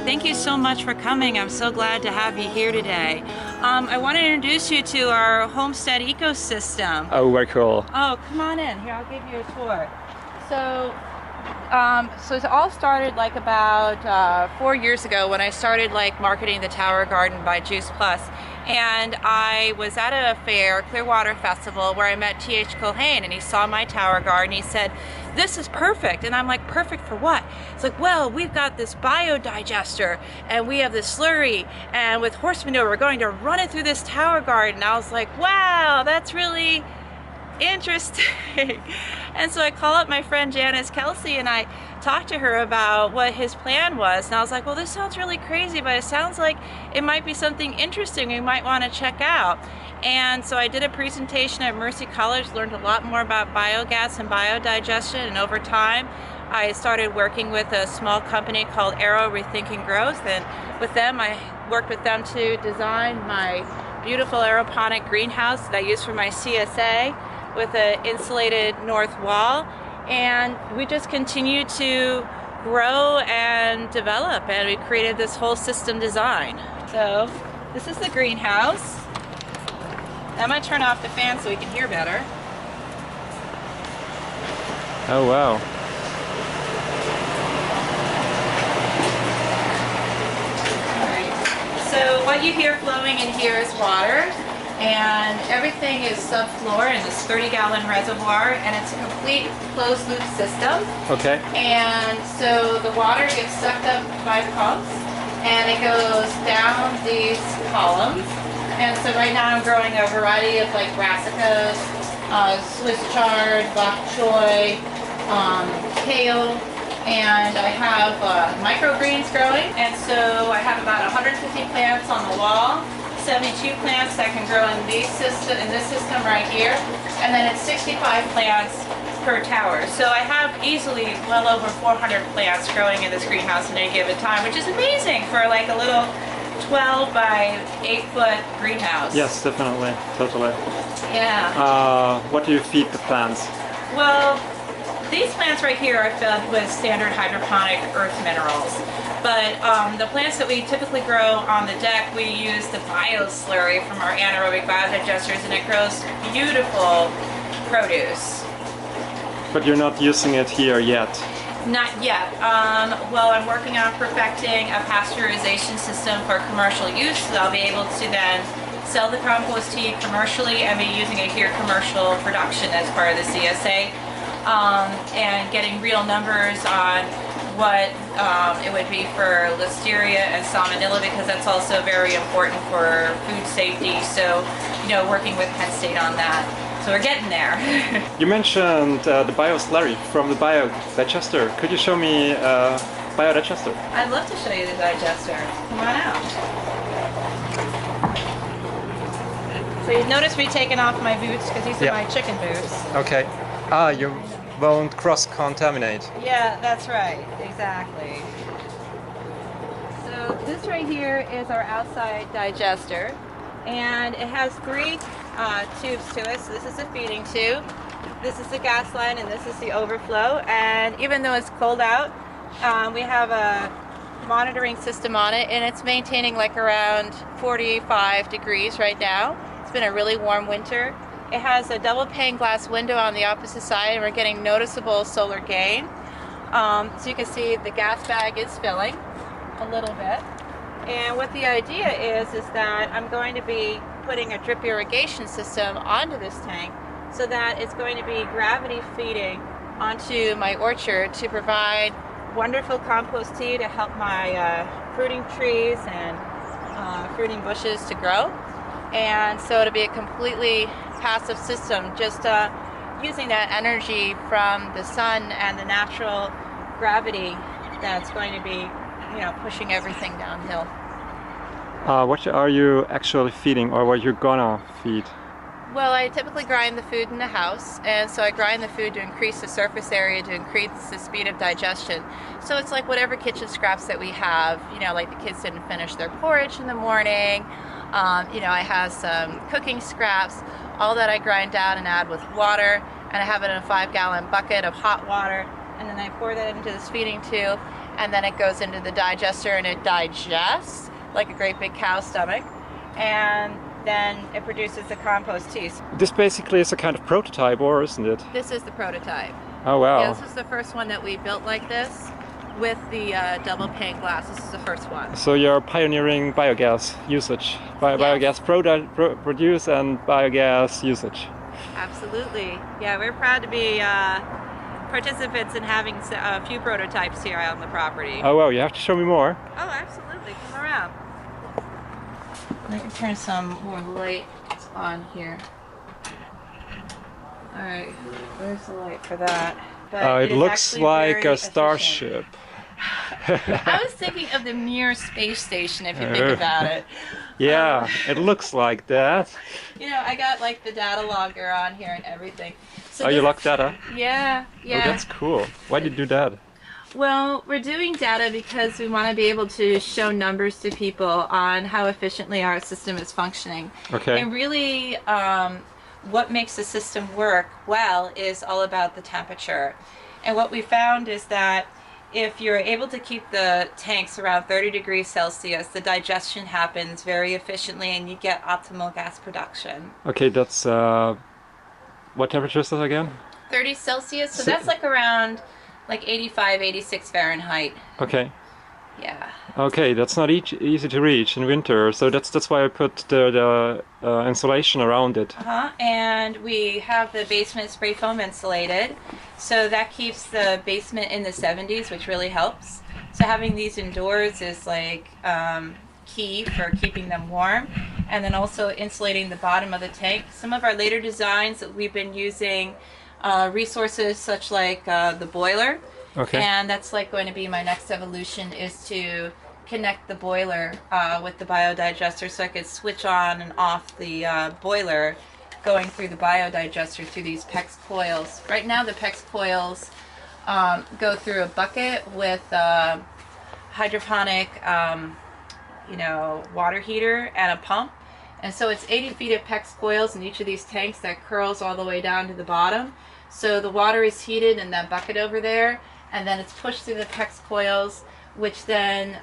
Thank you so much for coming. I'm so glad to have you here today. I want to introduce you to our homestead ecosystem. Oh, very cool. Oh, come on in. Here, I'll give you a tour. So it all started like about 4 years ago when I started like marketing the Tower Garden by Juice Plus. And I was at a fair, Clearwater Festival, where I met T.H. Culhane, and he saw my tower garden. He said, "This is perfect." And I'm like, "Perfect for what?" It's like, "Well, we've got this biodigester, and we have this slurry, and with horse manure, we're going to run it through this tower garden." I was like, "Wow, that's really interesting." And so I call up my friend Janice Kelsey and I talked to her about what his plan was, and I was like, "Well, this sounds really crazy, but it sounds like it might be something interesting we might want to check out." And so I did a presentation at Mercy College, learned a lot more about biogas and biodigestion, and over time I started working with a small company called Aero Rethinking Growth, and with them I worked with them to design my beautiful aeroponic greenhouse that I use for my CSA, with an insulated north wall, and we just continue to grow and develop, and we created this whole system design. So this is the greenhouse. I'm going to turn off the fan so we can hear better. Oh, wow. So what you hear flowing in here is water, and everything is subfloor in this 30-gallon reservoir, and it's a complete closed-loop system. Okay. And so the water gets sucked up by pumps, and it goes down these columns. And so right now I'm growing a variety of like brassicas, Swiss chard, bok choy, kale, and I have microgreens growing. And so I have about 150 plants on the wall, 72 plants that can grow in this system right here, and then it's 65 plants per tower. So I have easily well over 400 plants growing in this greenhouse at any given time, which is amazing for like a little 12 by 8 foot greenhouse. Yes, definitely, totally. Yeah. What do you feed the plants? Well, these plants right here are fed with standard hydroponic earth minerals. But the plants that we typically grow on the deck, we use the bio slurry from our anaerobic biodigesters, and it grows beautiful produce. But you're not using it here yet. Not yet. Well, I'm working on perfecting a pasteurization system for commercial use, so I'll be able to then sell the compost tea commercially and be using it here commercial production as part of the CSA, and getting real numbers on what it would be for listeria and salmonella, because that's also very important for food safety. So, you know, working with Penn State on that. So we're getting there. You mentioned the bio slurry from the biodigester. Could you show me biodigester? I'd love to show you the digester. Come on out. So you've noticed me taking off my boots because these are my chicken boots. Okay. You won't cross-contaminate. Yeah, that's right. Exactly. So this right here is our outside digester, and it has 3 tubes to it. So this is the feeding tube, this is the gas line, and this is the overflow. And even though it's cold out, we have a monitoring system on it, and it's maintaining like around 45 degrees right now. It's been a really warm winter. It has a double pane glass window on the opposite side, and we're getting noticeable solar gain. So you can see the gas bag is filling a little bit. And what the idea is that I'm going to be putting a drip irrigation system onto this tank, so that it's going to be gravity feeding onto my orchard to provide wonderful compost tea to help my fruiting trees and fruiting bushes to grow. And so it'll be a completely passive system, just using that energy from the sun and the natural gravity that's going to be, you know, pushing everything downhill. What are you actually feeding, or what you're gonna feed? Well, I typically grind the food in the house, and so I grind the food to increase the surface area, to increase the speed of digestion. So it's like whatever kitchen scraps that we have, you know, like the kids didn't finish their porridge in the morning, you know, I have some cooking scraps, all that I grind down and add with water, and I have it in a 5-gallon bucket of hot water, and then I pour that into this feeding tube, and then it goes into the digester and it digests like a great big cow stomach, and then it produces the compost tea. This basically is a kind of prototype, or isn't it? This is the prototype. Oh wow. Yeah, this was the first one that we built like this with the double pane glass. This is the first one. So you're pioneering biogas usage, biogas produce and biogas usage. Absolutely. Yeah, we're proud to be participants in having a few prototypes here on the property. Oh wow, you have to show me more. Oh, absolutely. Come around. Let me turn some more light on here. All right, where's the light for that? But It looks like a starship. I was thinking of the Mir space station, if you think about it. Yeah, it looks like that. You know, I got like the data logger on here and everything. So Oh, you locked data? Yeah, yeah. Oh, that's cool. Why did you do that? Well, we're doing data because we want to be able to show numbers to people on how efficiently our system is functioning. Okay. And really, what makes the system work well is all about the temperature. And what we found is that if you're able to keep the tanks around 30 degrees Celsius, the digestion happens very efficiently and you get optimal gas production. Okay, that's what temperature is that again? 30 Celsius, so that's like around like 85, 86 Fahrenheit. Okay. Yeah. Okay, that's not easy to reach in winter, so that's why I put the insulation around it. And we have the basement spray foam insulated, so that keeps the basement in the 70s, which really helps. So having these indoors is like key for keeping them warm, and then also insulating the bottom of the tank. Some of our later designs that we've been using resources such like the boiler. Okay. And that's like going to be my next evolution, is to connect the boiler with the biodigester, so I could switch on and off the boiler going through the biodigester through these PEX coils. Right now the PEX coils go through a bucket with hydroponic water heater and a pump. And so it's 80 feet of PEX coils in each of these tanks that curls all the way down to the bottom. So the water is heated in that bucket over there, and then it's pushed through the PEX coils, which then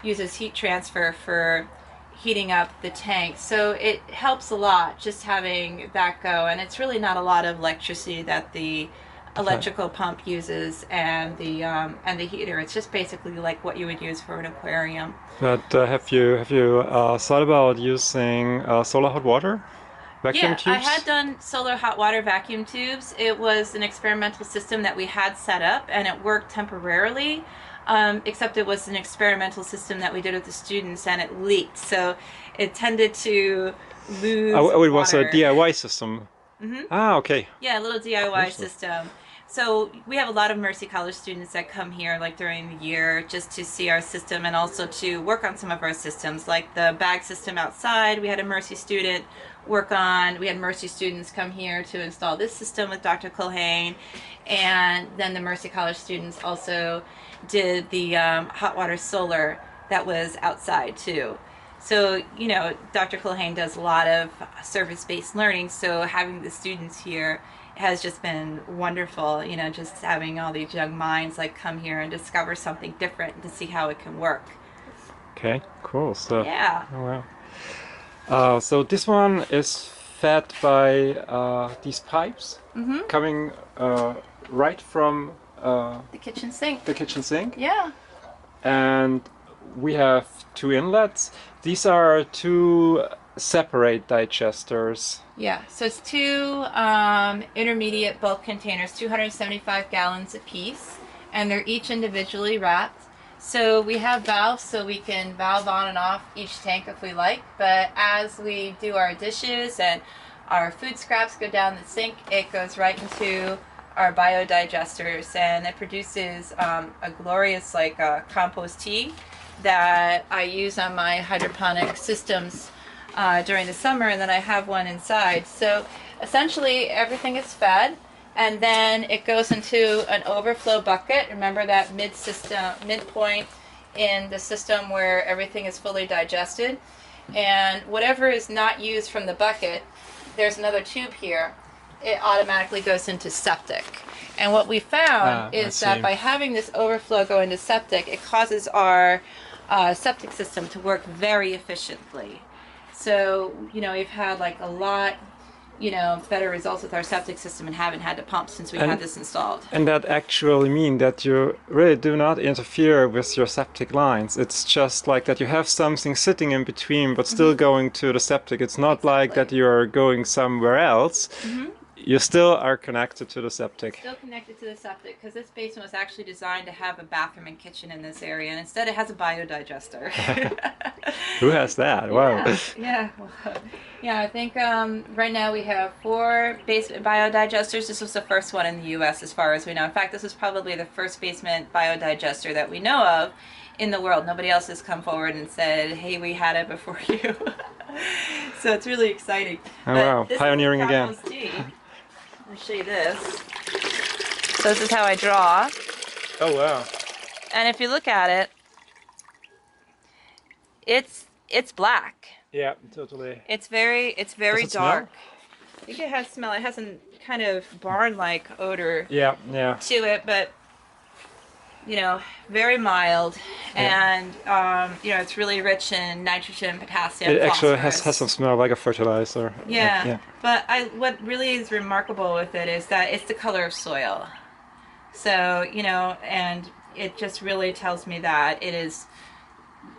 uses heat transfer for heating up the tank. So it helps a lot just having that go, and it's really not a lot of electricity that the electrical pump uses and the heater. It's just basically like what you would use for an aquarium. But have you thought about using solar hot water? Vacuum tubes? I had done solar hot water vacuum tubes. It was an experimental system that we had set up, and it worked temporarily, except it was an experimental system that we did with the students, and it leaked. So it tended to lose it was water. a DIY system. Mm-hmm. Ah, okay. Yeah, a little DIY system. So we have a lot of Mercy College students that come here like during the year just to see our system and also to work on some of our systems, like the bag system outside. We had a Mercy student work on. We had Mercy students come here to install this system with Dr. Culhane, and then the Mercy College students also did the hot water solar that was outside too. So, you know, Dr. Culhane does a lot of service-based learning, so having the students here has just been wonderful, you know, just having all these young minds like come here and discover something different and to see how it can work. Okay, cool stuff. Yeah. Oh, wow. So this one is fed by these pipes coming right from The kitchen sink. the kitchen sink. Yeah. And we have two inlets. These are two separate digesters. Yeah, so it's two intermediate bulk containers, 275 gallons apiece, and they're each individually wrapped. So we have valves so we can valve on and off each tank if we like, but as we do our dishes and our food scraps go down the sink, it goes right into our biodigesters, and it produces a glorious compost tea that I use on my hydroponic systems during the summer, and then I have one inside. So essentially everything is fed, and then it goes into an overflow bucket. Remember that midpoint in the system where everything is fully digested, and whatever is not used from the bucket, there's another tube here. It automatically goes into septic. And what we found I is that see. by having this overflow go into septic, it causes our septic system to work very efficiently. So, we've had like a lot, better results with our septic system and haven't had to pump since we had this installed. And that actually mean that you really do not interfere with your septic lines. It's just like that you have something sitting in between but still going to the septic. It's not like that you're going somewhere else. You still are connected to the septic. Still connected to the septic because this basement was actually designed to have a bathroom and kitchen in this area, and instead it has a biodigester. Who has that? Wow. Yeah, I think right now we have 4 basement biodigesters. This was the first one in the U.S. as far as we know. In fact, this was probably the first basement biodigester that we know of in the world. Nobody else has come forward and said, hey, we had it before you. So it's really exciting. Oh, wow. Pioneering again. I'll show you this. So this is how I draw. Oh, wow. And if you look at it, it's black. Yeah, totally. It's very Does it dark. smell? I think it has smell. It has a kind of barn-like odor Yeah. to it, but very mild, and it's really rich in nitrogen, potassium, It actually phosphorus. has some smell like a fertilizer. Yeah. But what really is remarkable with it is that it's the color of soil. So, and it just really tells me that it is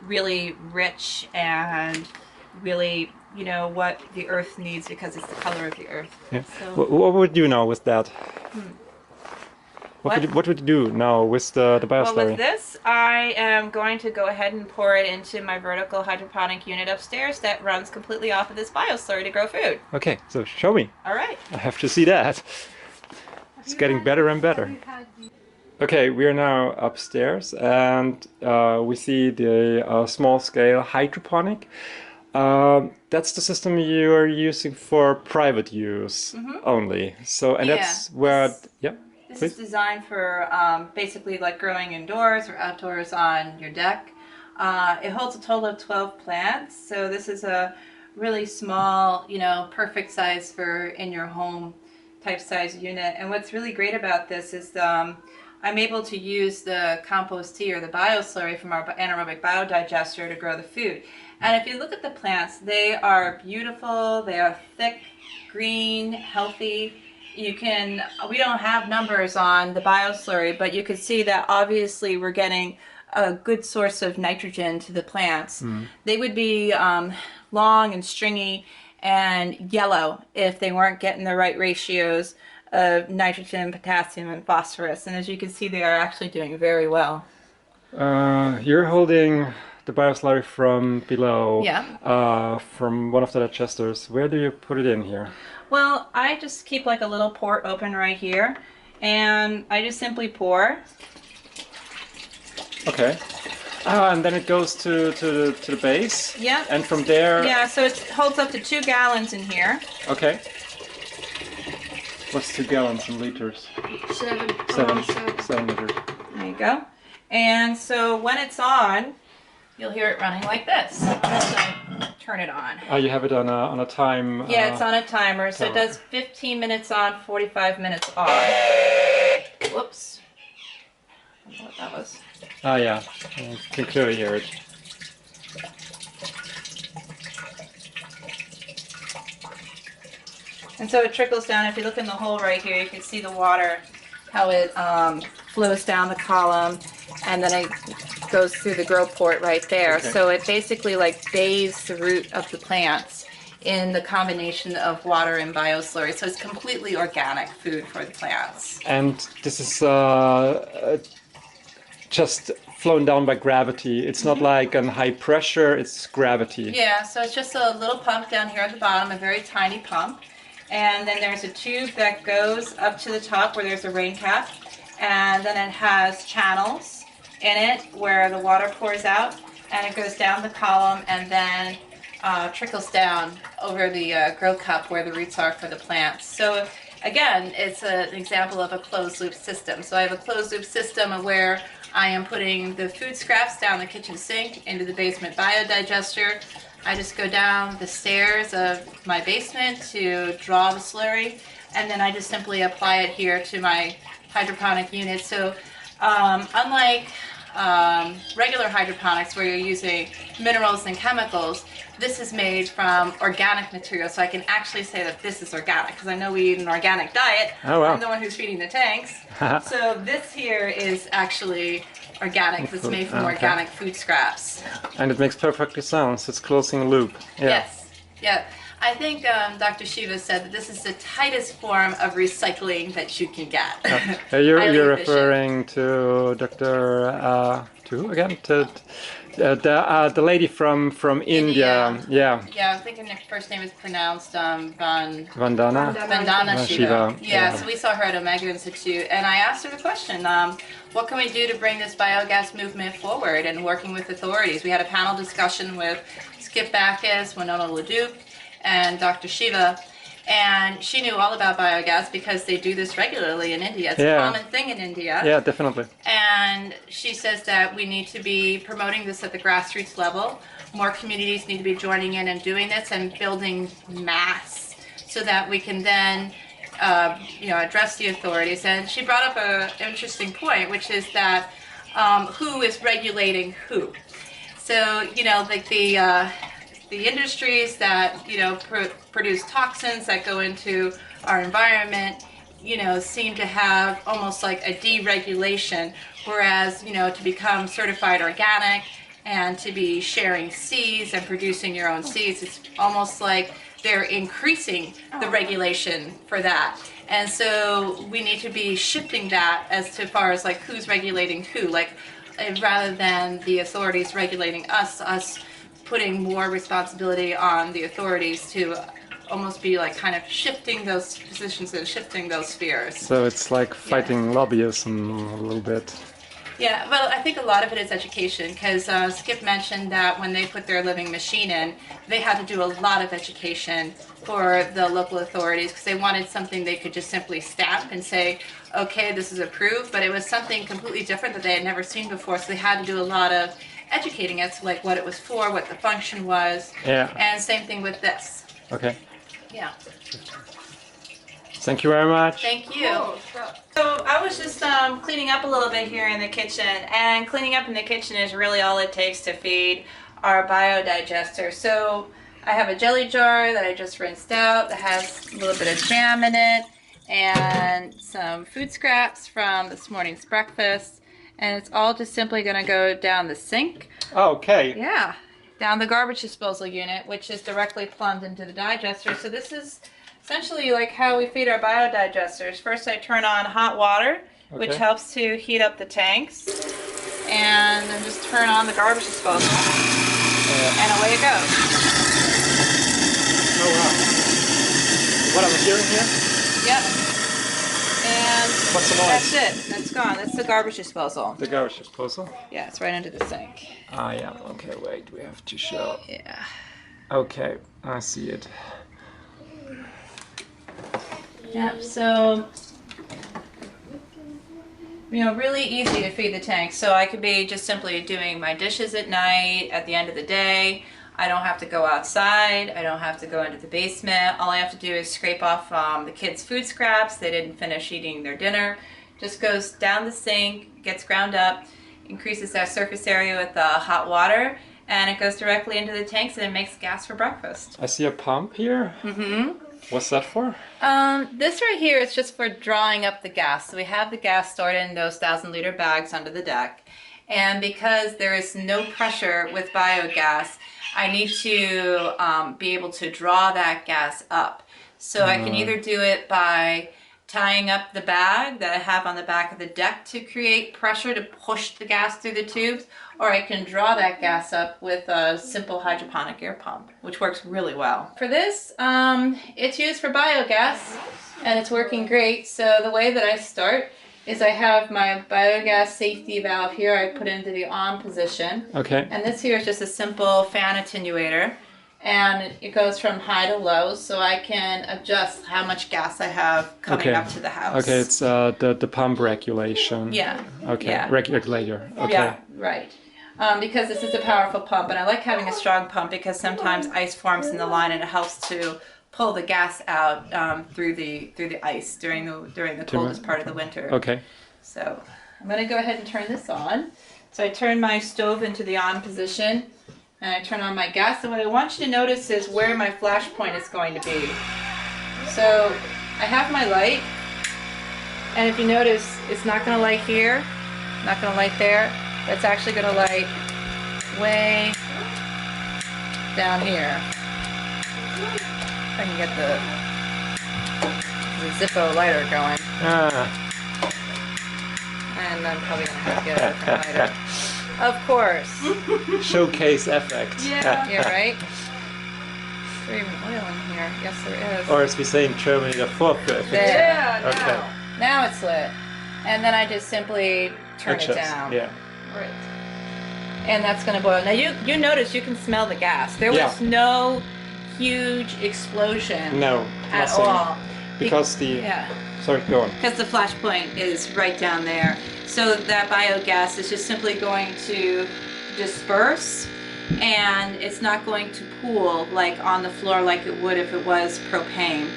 really rich and really, what the earth needs because it's the color of the earth. Yeah. So, What would you know with that? What would you do now with the bioslurry? well, with this, I am going to go ahead and pour it into my vertical hydroponic unit upstairs that runs completely off of this bioslurry to grow food. Okay, so show me. All right. I have to see that. It's getting better and better. Okay, we are now upstairs and we see the small-scale hydroponic. That's the system you are using for private use only. So, and that's where, This please. is designed for basically like growing indoors or outdoors on your deck. It holds a total of 12 plants, so this is a really small, perfect size for in your home type size unit. And what's really great about this is I'm able to use the compost tea or the bioslurry from our anaerobic biodigester to grow the food. And if you look at the plants, they are beautiful, they are thick, green, healthy. We don't have numbers on the bioslurry, but you can see that obviously we're getting a good source of nitrogen to the plants. They would be long and stringy and yellow if they weren't getting the right ratios of nitrogen, potassium, and phosphorus. And as you can see, they are actually doing very well. You're holding the bioslurry from below, Yeah. from one of the digesters. Where do you put it in here? Well, I just keep like a little port open right here, and I just simply pour. Okay. And then it goes to the base. Yeah. And from there. Yeah, so it holds up to 2 gallons in here. Okay. What's 2 gallons in liters? 7. 7 liters. There you go. And so when it's on, you'll hear it running like this. I'm just gonna turn it on. Oh, you have it on a time. Yeah, it's on a timer, so it does 15 minutes on, 45 minutes off. Whoops. I don't know what that was. Ah, yeah. You can clearly hear it. And so it trickles down. If you look in the hole right here, you can see the water, how it flows down the column, and then it goes through the grow port right there. Okay. So it basically like bathes the root of the plants in the combination of water and bioslurry. So it's completely organic food for the plants. And this is just flown down by gravity. It's not like a high pressure, it's gravity. Yeah, so it's just a little pump down here at the bottom, a very tiny pump. And then there's a tube that goes up to the top where there's a rain cap. And then it has channels in it where the water pours out, and it goes down the column and then trickles down over the grow cup where the roots are for the plants. So again, it's an example of a closed loop system. So I have a closed loop system where I am putting the food scraps down the kitchen sink into the basement biodigester. I just go down the stairs of my basement to draw the slurry, and then I just simply apply it here to my hydroponic unit. So unlike regular hydroponics where you're using minerals and chemicals, this is made from organic material. So I can actually say that this is organic because I know we eat an organic diet. Oh, wow. I'm the one who's feeding the tanks. So this here is actually organic. It's made from organic food scraps. And it makes perfectly sense. It's closing a loop. Yeah. Yes. Yeah. I think Dr. Shiva said that this is the tightest form of recycling that you can get. You're referring to Dr. to who again? To the lady from India. Yeah. Yeah, I think her first name is pronounced Vandana Vandana Shiva. Yeah, so we saw her at Omega Institute, and I asked her the question, what can we do to bring this biogas movement forward and working with authorities? We had a panel discussion with Skip Backus, Winona LaDuke, and Dr. Shiva, and she knew all about biogas because they do this regularly in India. It's a common thing in India. Yeah, definitely. And she says that we need to be promoting this at the grassroots level. More communities need to be joining in and doing this and building mass so that we can then address the authorities. And she brought up an interesting point, which is that who is regulating who? So, like the industries that produce toxins that go into our environment seem to have almost like a deregulation, whereas to become certified organic and to be sharing seeds and producing your own seeds, it's almost like they're increasing the regulation for that. And so we need to be shifting that as to far as like who's regulating who, like rather than the authorities regulating us putting more responsibility on the authorities to almost be like kind of shifting those positions and shifting those spheres. So it's like fighting lobbyism a little bit. Yeah, well, I think a lot of it is education, because Skip mentioned that when they put their living machine in, they had to do a lot of education for the local authorities because they wanted something they could just simply stamp and say, okay, this is approved, but it was something completely different that they had never seen before, so they had to do a lot of educating as to like what it was for, what the function was, and same thing with this. Okay. Yeah. Thank you very much. Thank you. Cool. So I was just cleaning up a little bit here in the kitchen, and cleaning up in the kitchen is really all it takes to feed our biodigester. So I have a jelly jar that I just rinsed out that has a little bit of jam in it and some food scraps from this morning's breakfast, and it's all just simply going to go down the sink. Okay. Yeah, down the garbage disposal unit, which is directly plumbed into the digester. So this is essentially like how we feed our biodigesters. First I turn on hot water, which helps to heat up the tanks, and then just turn on the garbage disposal, and away it goes. Oh wow. What am I hearing here? Yep. And what's the noise? That's it. That's gone. That's the garbage disposal. The garbage disposal? Yeah, it's right under the sink. Ah, yeah. Okay, wait. We have to show. Yeah. Okay, I see it. Yep, so, really easy to feed the tank. So I could be just simply doing my dishes at night, at the end of the day. I don't have to go outside. I don't have to go into the basement. All I have to do is scrape off the kids' food scraps. They didn't finish eating their dinner. Just goes down the sink, gets ground up, increases that surface area with hot water, and it goes directly into the tanks and it makes gas for breakfast. I see a pump here. Mm-hmm. What's that for? This right here is just for drawing up the gas. So we have the gas stored in those 1,000-liter bags under the deck. And because there is no pressure with biogas, I need to be able to draw that gas up. So I can either do it by tying up the bag that I have on the back of the deck to create pressure to push the gas through the tubes, or I can draw that gas up with a simple hydroponic air pump, which works really well. For this, it's used for biogas, and it's working great. So the way that I start is I have my biogas safety valve here. I put into the on position. Okay. And this here is just a simple fan attenuator. And it goes from high to low, so I can adjust how much gas I have coming up to the house. Okay, it's the pump regulation. Yeah. Okay, yeah. Regulator. Okay. Yeah, right. Because this is a powerful pump, and I like having a strong pump because sometimes ice forms in the line and it helps to pull the gas out through the ice during the coldest part of the winter. Okay. So I'm going to go ahead and turn this on. So I turn my stove into the on position, and I turn on my gas. And what I want you to notice is where my flash point is going to be. So I have my light, and if you notice, it's not going to light here, not going to light there. It's actually going to light way down here. If I can get the Zippo lighter going. And I'm probably going to have to get a different lighter. Of course. Showcase effect. Yeah. You're right. Is there even oil in here? Yes, there is. Or as we say in Germany, the Vorführeffekt. There. Okay. Now it's lit. And then I just simply turn it Adjust, down. Yeah. Right. And that's going to boil. Now you notice you can smell the gas. There was no huge explosion No, at nothing. all. Because Sorry, go on. Because the flash point is right down there. So that biogas is just simply going to disperse, and it's not going to pool like on the floor like it would if it was propane.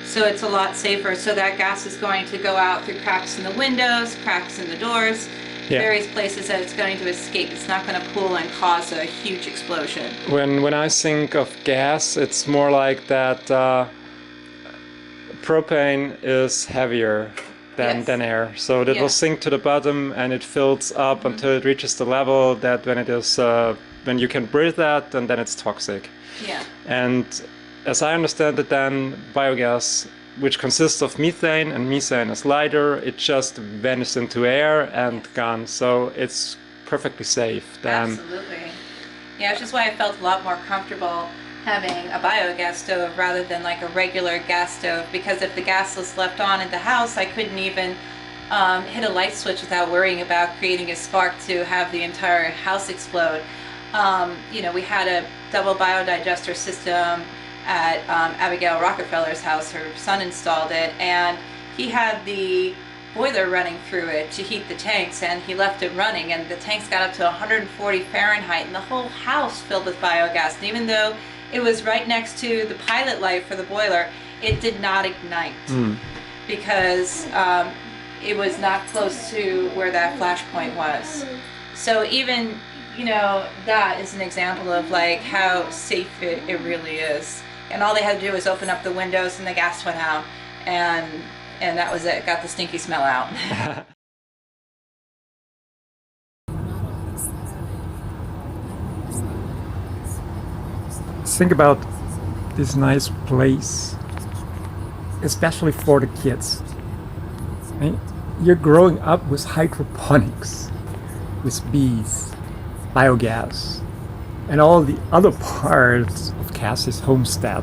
So it's a lot safer. So that gas is going to go out through cracks in the windows, cracks in the doors, various places that it's going to escape. It's not going to pool and cause a huge explosion. When I think of gas, it's more like that propane is heavier than air. So that will sink to the bottom and it fills up until it reaches the level that when it is when you can breathe that, and then it's toxic. Yeah. And as I understand it, then biogas, which consists of methane, and methane is lighter, it just vanishes into air and gone. So it's perfectly safe. Absolutely. Yeah, which is why I felt a lot more comfortable having a biogas stove rather than like a regular gas stove, because if the gas was left on in the house, I couldn't even hit a light switch without worrying about creating a spark to have the entire house explode. You know, we had a double biodigester system at Abigail Rockefeller's house. Her son installed it, and he had the boiler running through it to heat the tanks, and he left it running, and the tanks got up to 140 Fahrenheit, and the whole house filled with biogas. And even though it was right next to the pilot light for the boiler, it did not ignite because it was not close to where that flash point was. So even, you know, that is an example of like how safe it really is. And all they had to do was open up the windows and the gas went out, and that was it. Got the stinky smell out. Think about this nice place, especially for the kids. Right? You're growing up with hydroponics, with bees, biogas, and all the other parts of Cassie's homestead.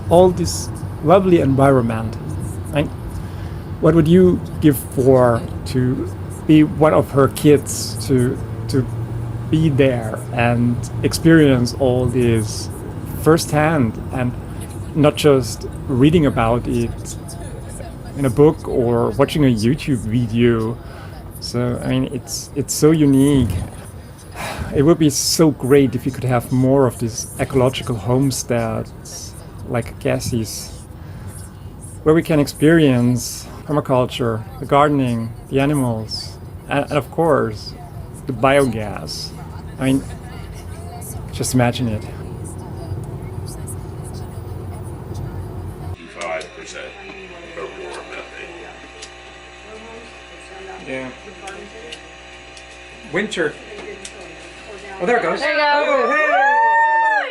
All this lovely environment. Right? What would you give for to be one of her kids, to be there and experience all this firsthand, and not just reading about it in a book or watching a YouTube video? So I mean, it's so unique. It would be so great if you could have more of these ecological homesteads like Cassie's, where we can experience permaculture, the gardening, the animals, and of course the biogas. I mean, just imagine it. 5% aurora methane. Yeah. Winter. Oh, there it goes. There you go. Oh, hey! Oh,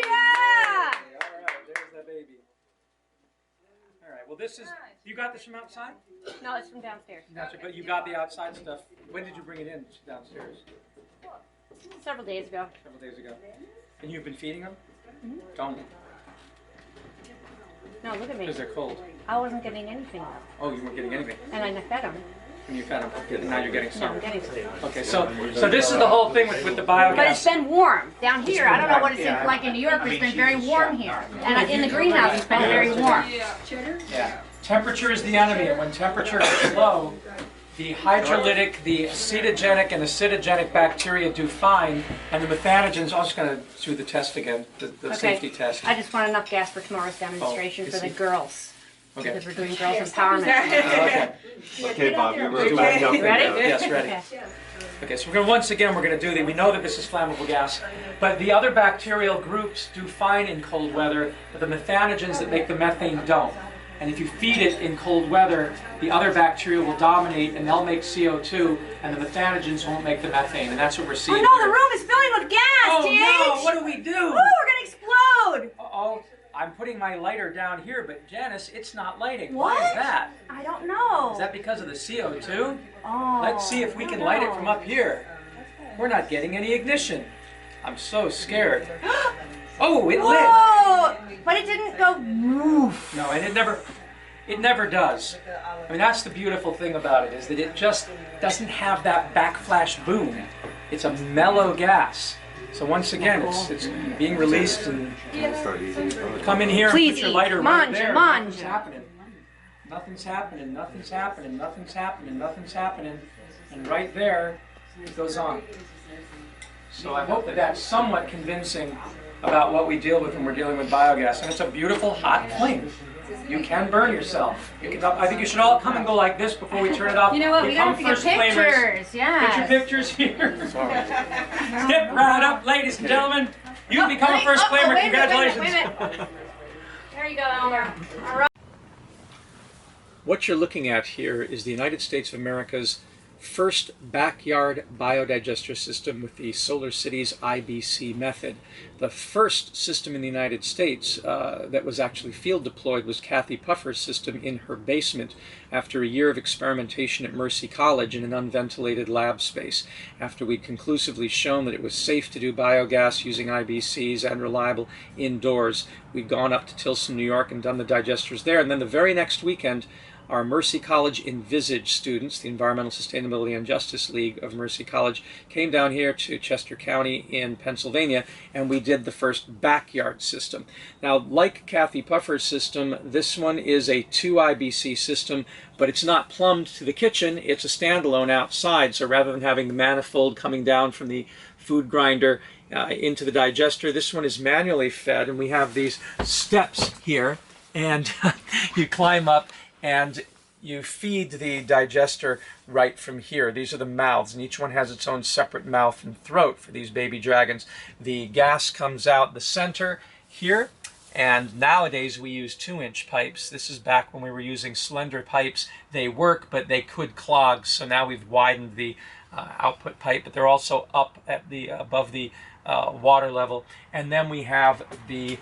yeah! All right, there's that baby. All right, well, this is, you got this from outside? No, it's from downstairs. But you got the outside stuff. When did you bring it in downstairs? Several days ago. Several days ago. And you've been feeding them? Don't. No, look at me. Because they're cold. I wasn't getting anything, Oh, you weren't getting anything. and I fed them. When you fed them. Okay, now you're getting No, some. I'm getting some. Okay, so this is the whole thing with the biogas. But it's been warm down here. I don't know what it's been like in New York, but it's been very warm here. And in the greenhouse, it's been very warm. Yeah. Temperature is the enemy, and when temperature is low, the hydrolytic, the acetogenic, and acidogenic bacteria do fine, and the methanogens, I'm just going to do the test again, the safety test. I just want enough gas for tomorrow's demonstration for the girls. Okay. Because we're doing girls empowerment. Okay. Okay, Bob, you were Okay. jumping Ready? down. Yes, ready. Okay. Okay, so we're going to, once again, we're going to do the, we know that this is flammable gas, but the other bacterial groups do fine in cold weather, but the methanogens that make the methane don't. And if you feed it in cold weather, the other bacteria will dominate and they'll make CO2, and the methanogens won't make the methane, and that's what we're seeing Oh no, here. the room is filling with gas, Oh TH! no, what do we do? Ooh, we're gonna explode! Uh-oh, I'm putting my lighter down here, but Janice, it's not lighting. What? Why is that? I don't know. Is that because of the CO2? Oh, Let's see if we can light it from up here. We're not getting any ignition. I'm so scared. Oh, it lit. Whoa! But it didn't go woof. No, and it never does. I mean, that's the beautiful thing about it, is that it just doesn't have that backflash boom. It's a mellow gas. So once again, it's being released, and come in here Please and put your eat. lighter right Manja, there. manja. Nothing's happening. Nothing's happening. Nothing's happening. Nothing's happening. Nothing's happening. And right there, it goes on. So I hope that that's somewhat convincing about what we deal with when we're dealing with biogas. And it's a beautiful hot flame. You can burn yourself. You can, I think you should all come and go like this before we turn it off. You know what? We Become gotta get first flamers. pictures. Yeah. Get your pictures here. Step right up, ladies and gentlemen. You become a first flamer. Congratulations. Wait a minute. There you go, Elmer. All right. What you're looking at here is the United States of America's first backyard biodigester system with the Solar Cities IBC method. The first system in the United States that was actually field deployed was Kathy Puffer's system in her basement after a year of experimentation at Mercy College in an unventilated lab space. After we'd conclusively shown that it was safe to do biogas using IBCs and reliable indoors, we'd gone up to Tilson, New York and done the digesters there. And then the very next weekend, our Mercy College Envisage students, the Environmental Sustainability and Justice League of Mercy College, came down here to Chester County in Pennsylvania, and we did the first backyard system. Now, like Kathy Puffer's system, this one is a 2 IBC system, but it's not plumbed to the kitchen, it's a standalone outside. So rather than having the manifold coming down from the food grinder into the digester, this one is manually fed, and we have these steps here, and you climb up and you feed the digester right from here. These are the mouths, and each one has its own separate mouth and throat for these baby dragons. The gas comes out the center here, and nowadays we use 2-inch pipes. This is back when we were using slender pipes. They work, but they could clog, so now we've widened the output pipe, but they're also up at the above the water level. And then we have the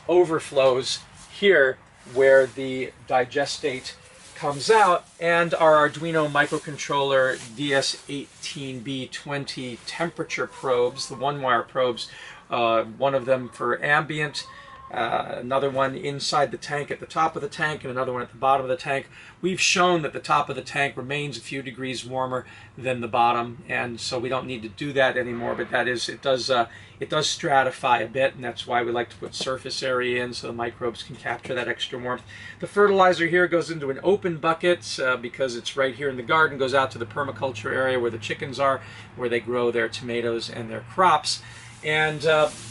overflows here where the digestate comes out, and our Arduino microcontroller DS18B20 temperature probes, the 1-wire probes, one of them for ambient, another one inside the tank at the top of the tank, and another one at the bottom of the tank. We've shown that the top of the tank remains a few degrees warmer than the bottom, and so we don't need to do that anymore, but that is, it does stratify a bit, and that's why we like to put surface area in so the microbes can capture that extra warmth. The fertilizer here goes into an open bucket because it's right here in the garden, goes out to the permaculture area where the chickens are, where they grow their tomatoes and their crops. And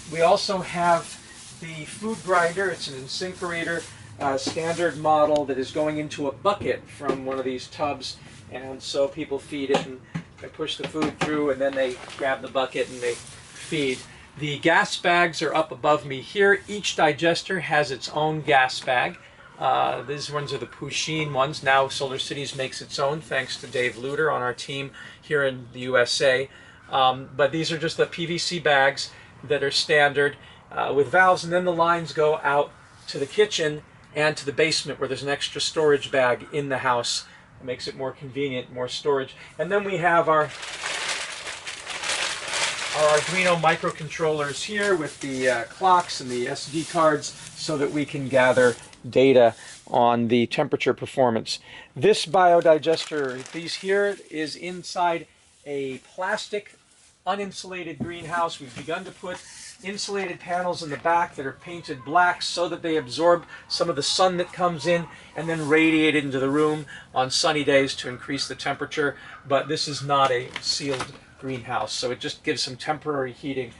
we also have the food grinder. It's an InSinkErator standard model that is going into a bucket from one of these tubs, and so people feed it and they push the food through, and then they grab the bucket and they feed. The gas bags are up above me here. Each digester has its own gas bag. These ones are the Pusheen ones. Now Solar Cities makes its own, thanks to Dave Luter on our team here in the USA. But these are just the PVC bags that are standard with valves, and then the lines go out to the kitchen and to the basement where there's an extra storage bag in the house. It makes it more convenient, more storage. And then we have our Arduino microcontrollers here with the clocks and the SD cards so that we can gather data on the temperature performance. This biodigester, these here, is inside a plastic uninsulated greenhouse. We've begun to put insulated panels in the back that are painted black so that they absorb some of the sun that comes in and then radiate it into the room on sunny days to increase the temperature. But this is not a sealed greenhouse, so it just gives some temporary heating.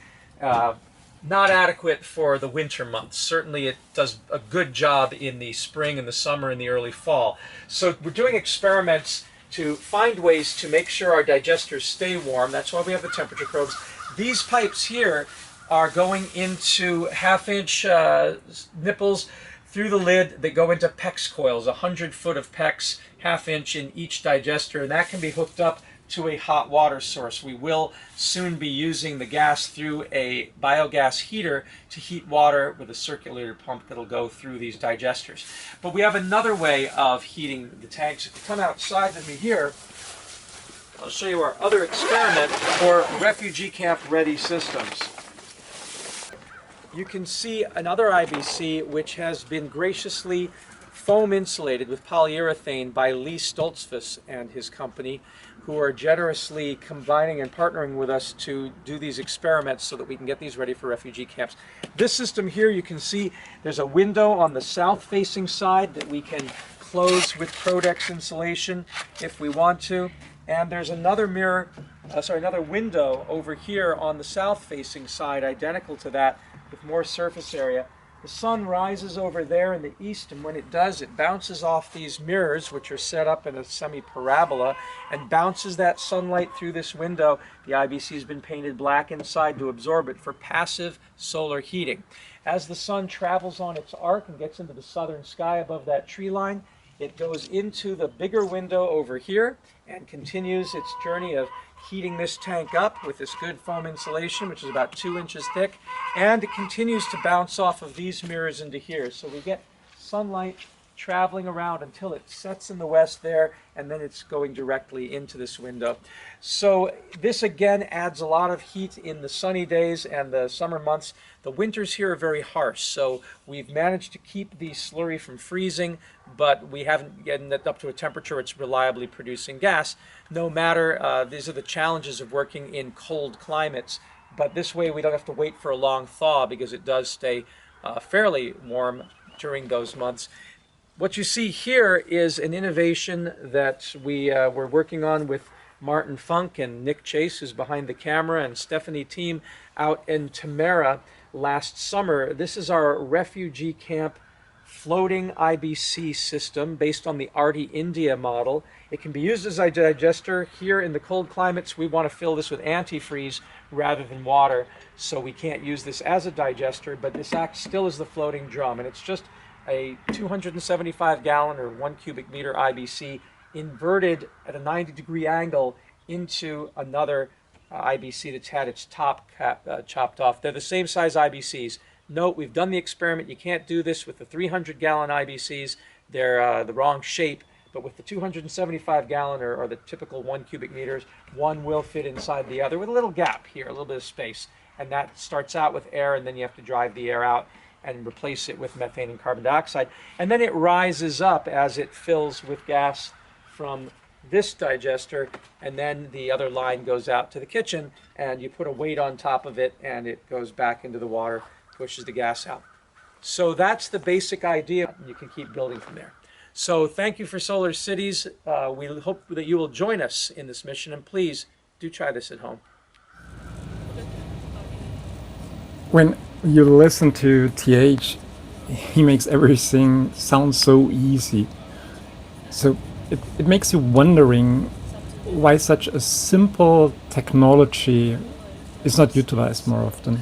Not adequate for the winter months. Certainly it does a good job in the spring and the summer and the early fall. So we're doing experiments to find ways to make sure our digesters stay warm. That's why we have the temperature probes. These pipes here are going into half-inch nipples through the lid that go into PEX coils, 100 foot of PEX, half-inch in each digester, and that can be hooked up to a hot water source. We will soon be using the gas through a biogas heater to heat water with a circulator pump that'll go through these digesters. But we have another way of heating the tanks. If you come outside with me here, I'll show you our other experiment for refugee camp ready systems. You can see another IBC which has been graciously foam insulated with polyurethane by Lee Stoltzfus and his company, who are generously combining and partnering with us to do these experiments so that we can get these ready for refugee camps. This system here, you can see there's a window on the south-facing side that we can close with Prodex insulation if we want to. And there's another another window over here on the south-facing side, identical to that, with more surface area. The sun rises over there in the east, and when it does, it bounces off these mirrors, which are set up in a semi-parabola, and bounces that sunlight through this window. The IBC has been painted black inside to absorb it for passive solar heating. As the sun travels on its arc and gets into the southern sky above that tree line, it goes into the bigger window over here and continues its journey of heating this tank up with this good foam insulation, which is about 2 inches thick, and it continues to bounce off of these mirrors into here. So we get sunlight traveling around until it sets in the west there, and then it's going directly into this window. So this again adds a lot of heat in the sunny days and the summer months. The winters here are very harsh, so we've managed to keep the slurry from freezing, but we haven't gotten it up to a temperature it's reliably producing gas. No matter, these are the challenges of working in cold climates, but this way we don't have to wait for a long thaw because it does stay fairly warm during those months. What you see here is an innovation that we were working on with Martin Funk and Nick Chase, who's behind the camera, and Stephanie Team out in Tamara last summer. This is our refugee camp floating IBC system based on the ARTI India model. It can be used as a digester. Here in the cold climates, we want to fill this with antifreeze rather than water, so we can't use this as a digester, but this acts still as the floating drum, and it's just a 275 gallon or 1 cubic meter IBC inverted at a 90-degree angle into another IBC that's had its top chopped off. They're the same size IBCs. Note, we've done the experiment. You can't do this with the 300-gallon IBCs. They're the wrong shape. But with the 275 gallon or the typical 1 cubic meters, one will fit inside the other with a little gap here, a little bit of space. And that starts out with air, and then you have to drive the air out and replace it with methane and carbon dioxide. And then it rises up as it fills with gas from this digester, and then the other line goes out to the kitchen, and you put a weight on top of it, and it goes back into the water, pushes the gas out. So that's the basic idea. You can keep building from there. So thank you for Solar Cities. We hope that you will join us in this mission, and please do try this at home. When you listen to TH, he makes everything sound so easy. So it makes you wondering why such a simple technology is not utilized more often.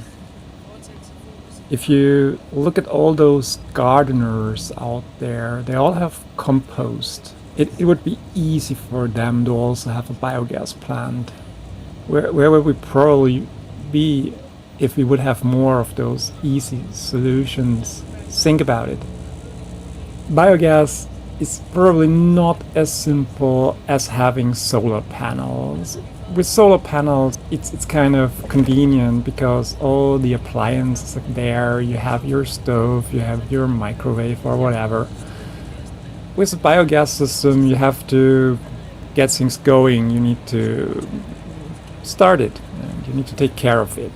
If you look at all those gardeners out there, they all have compost. It would be easy for them to also have a biogas plant. Where would we probably be if we would have more of those easy solutions? Think about it. Biogas is probably not as simple as having solar panels. With solar panels, it's kind of convenient because all the appliances are there. You have your stove, you have your microwave or whatever. With a biogas system, you have to get things going. You need to start it. You need to take care of it.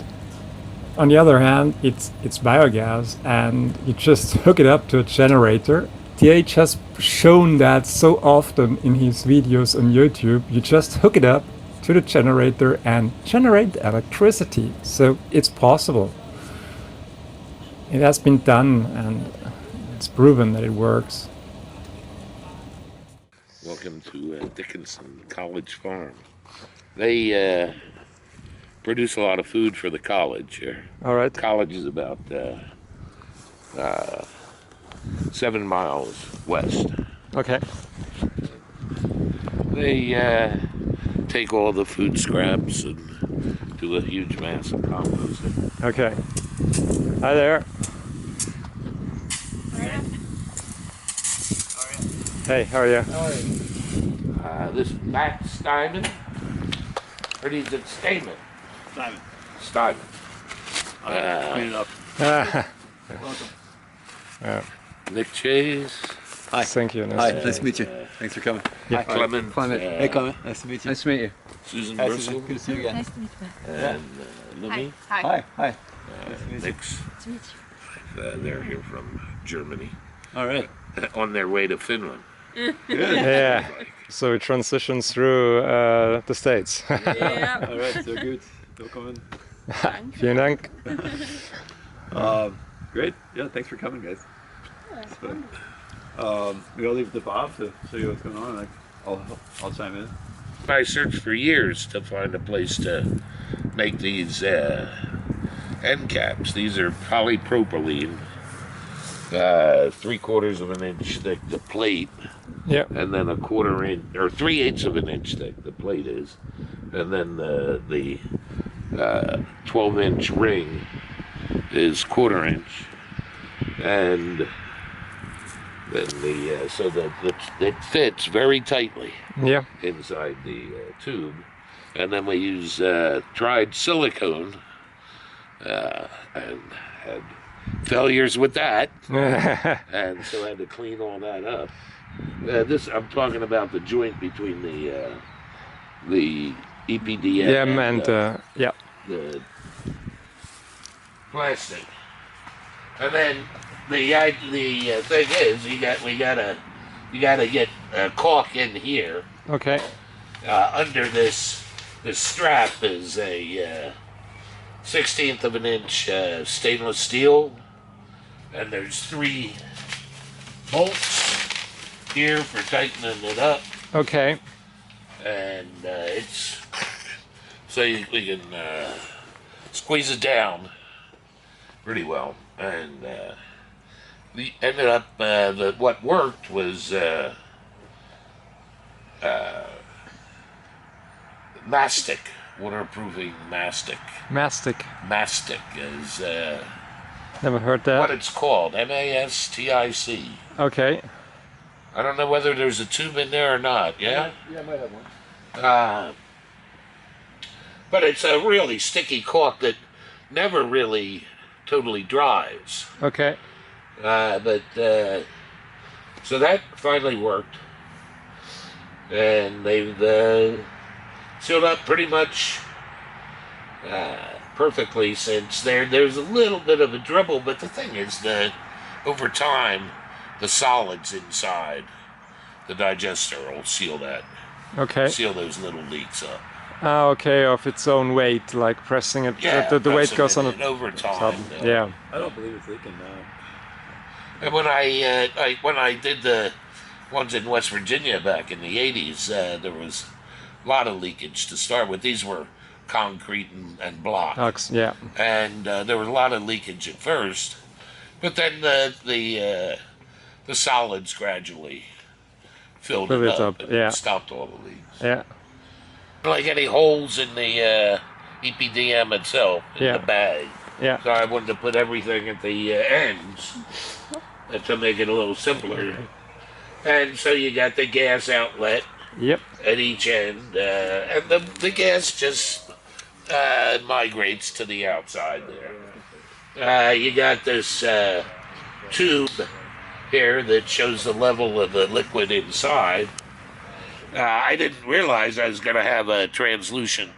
On the other hand, it's biogas, and you just hook it up to a generator. TH has shown that so often in his videos on YouTube. You just hook it up to the generator and generate electricity. So it's possible. It has been done, and it's proven that it works. Welcome to Dickinson College Farm. They produce a lot of food for the college here. All right. College is about 7 miles west. Okay. They take all the food scraps and do a huge mass of composting. Okay. Hi there. Hey, how are you? This is Matt Steinman. Or is it Stamen? Steinman. Clean it up. Nick Chase. Hi. Thank you. Hi, nice to meet you. Thanks for coming. Yeah. Clement. Hey, Clement. Nice to meet you. Nice to meet you. Susan Hi, Bristol. Susan. Good to see you again. Nice to meet you. And Lemmy. Hi. Hi. Hi. Nick's. Nice to meet you. They're here from Germany. All right. On their way to Finland. Yeah. So it transitions through the States. Yeah. All right. So good. Willkommen. Vielen Dank. Great. Yeah. Thanks for coming, guys. We'll leave it to Bob to show you what's going on. Like, I'll chime in. I searched for years to find a place to make these end caps. These are polypropylene, 3/4 of an inch thick, the plate, Yep. and then 1/4 inch or 3/8 of an inch thick, the plate is, and then the 12-inch ring is 1/4 inch, and then so that it fits very tightly Yeah. inside the tube, and then we use dried silicone, and had failures with that, and so I had to clean all that up. This I'm talking about the joint between the EPDM and yeah. the plastic, and then the thing is we gotta get a caulk in here. Okay. Under this strap is a 1/16 of an inch stainless steel, and there's 3 bolts here for tightening it up, Okay. and it's so we can squeeze it down pretty well, and we ended up what worked was mastic, waterproofing mastic. Mastic is Never heard what that. it's called, MASTIC. Okay. I don't know whether there's a tube in there or not, yeah? Yeah, I might have one. But it's a really sticky caulk that never really totally dries. Okay. So that finally worked. And they've sealed up pretty much perfectly since there's a little bit of a dribble, but the thing is that over time, the solids inside the digester will seal those little leaks up. Ah, okay, of its own weight, like pressing it. Yeah, The weight pressing goes it on in the over time. top. Yeah. I don't believe it's leaking now. And when I did the ones in West Virginia back in the 80s, there was a lot of leakage to start with. These were concrete and block. Yeah. And there was a lot of leakage at first, but then the solids gradually filled Fill it it up up, and yeah. stopped all the leaks. Yeah. Like any holes in the EPDM itself, in Yeah. the bag. Yeah. So I wanted to put everything at the ends to make it a little simpler. And so you got the gas outlet Yep. at each end, and the gas just migrates to the outside there. You got this tube here that shows the level of the liquid inside. I didn't realize I was going to have a translucent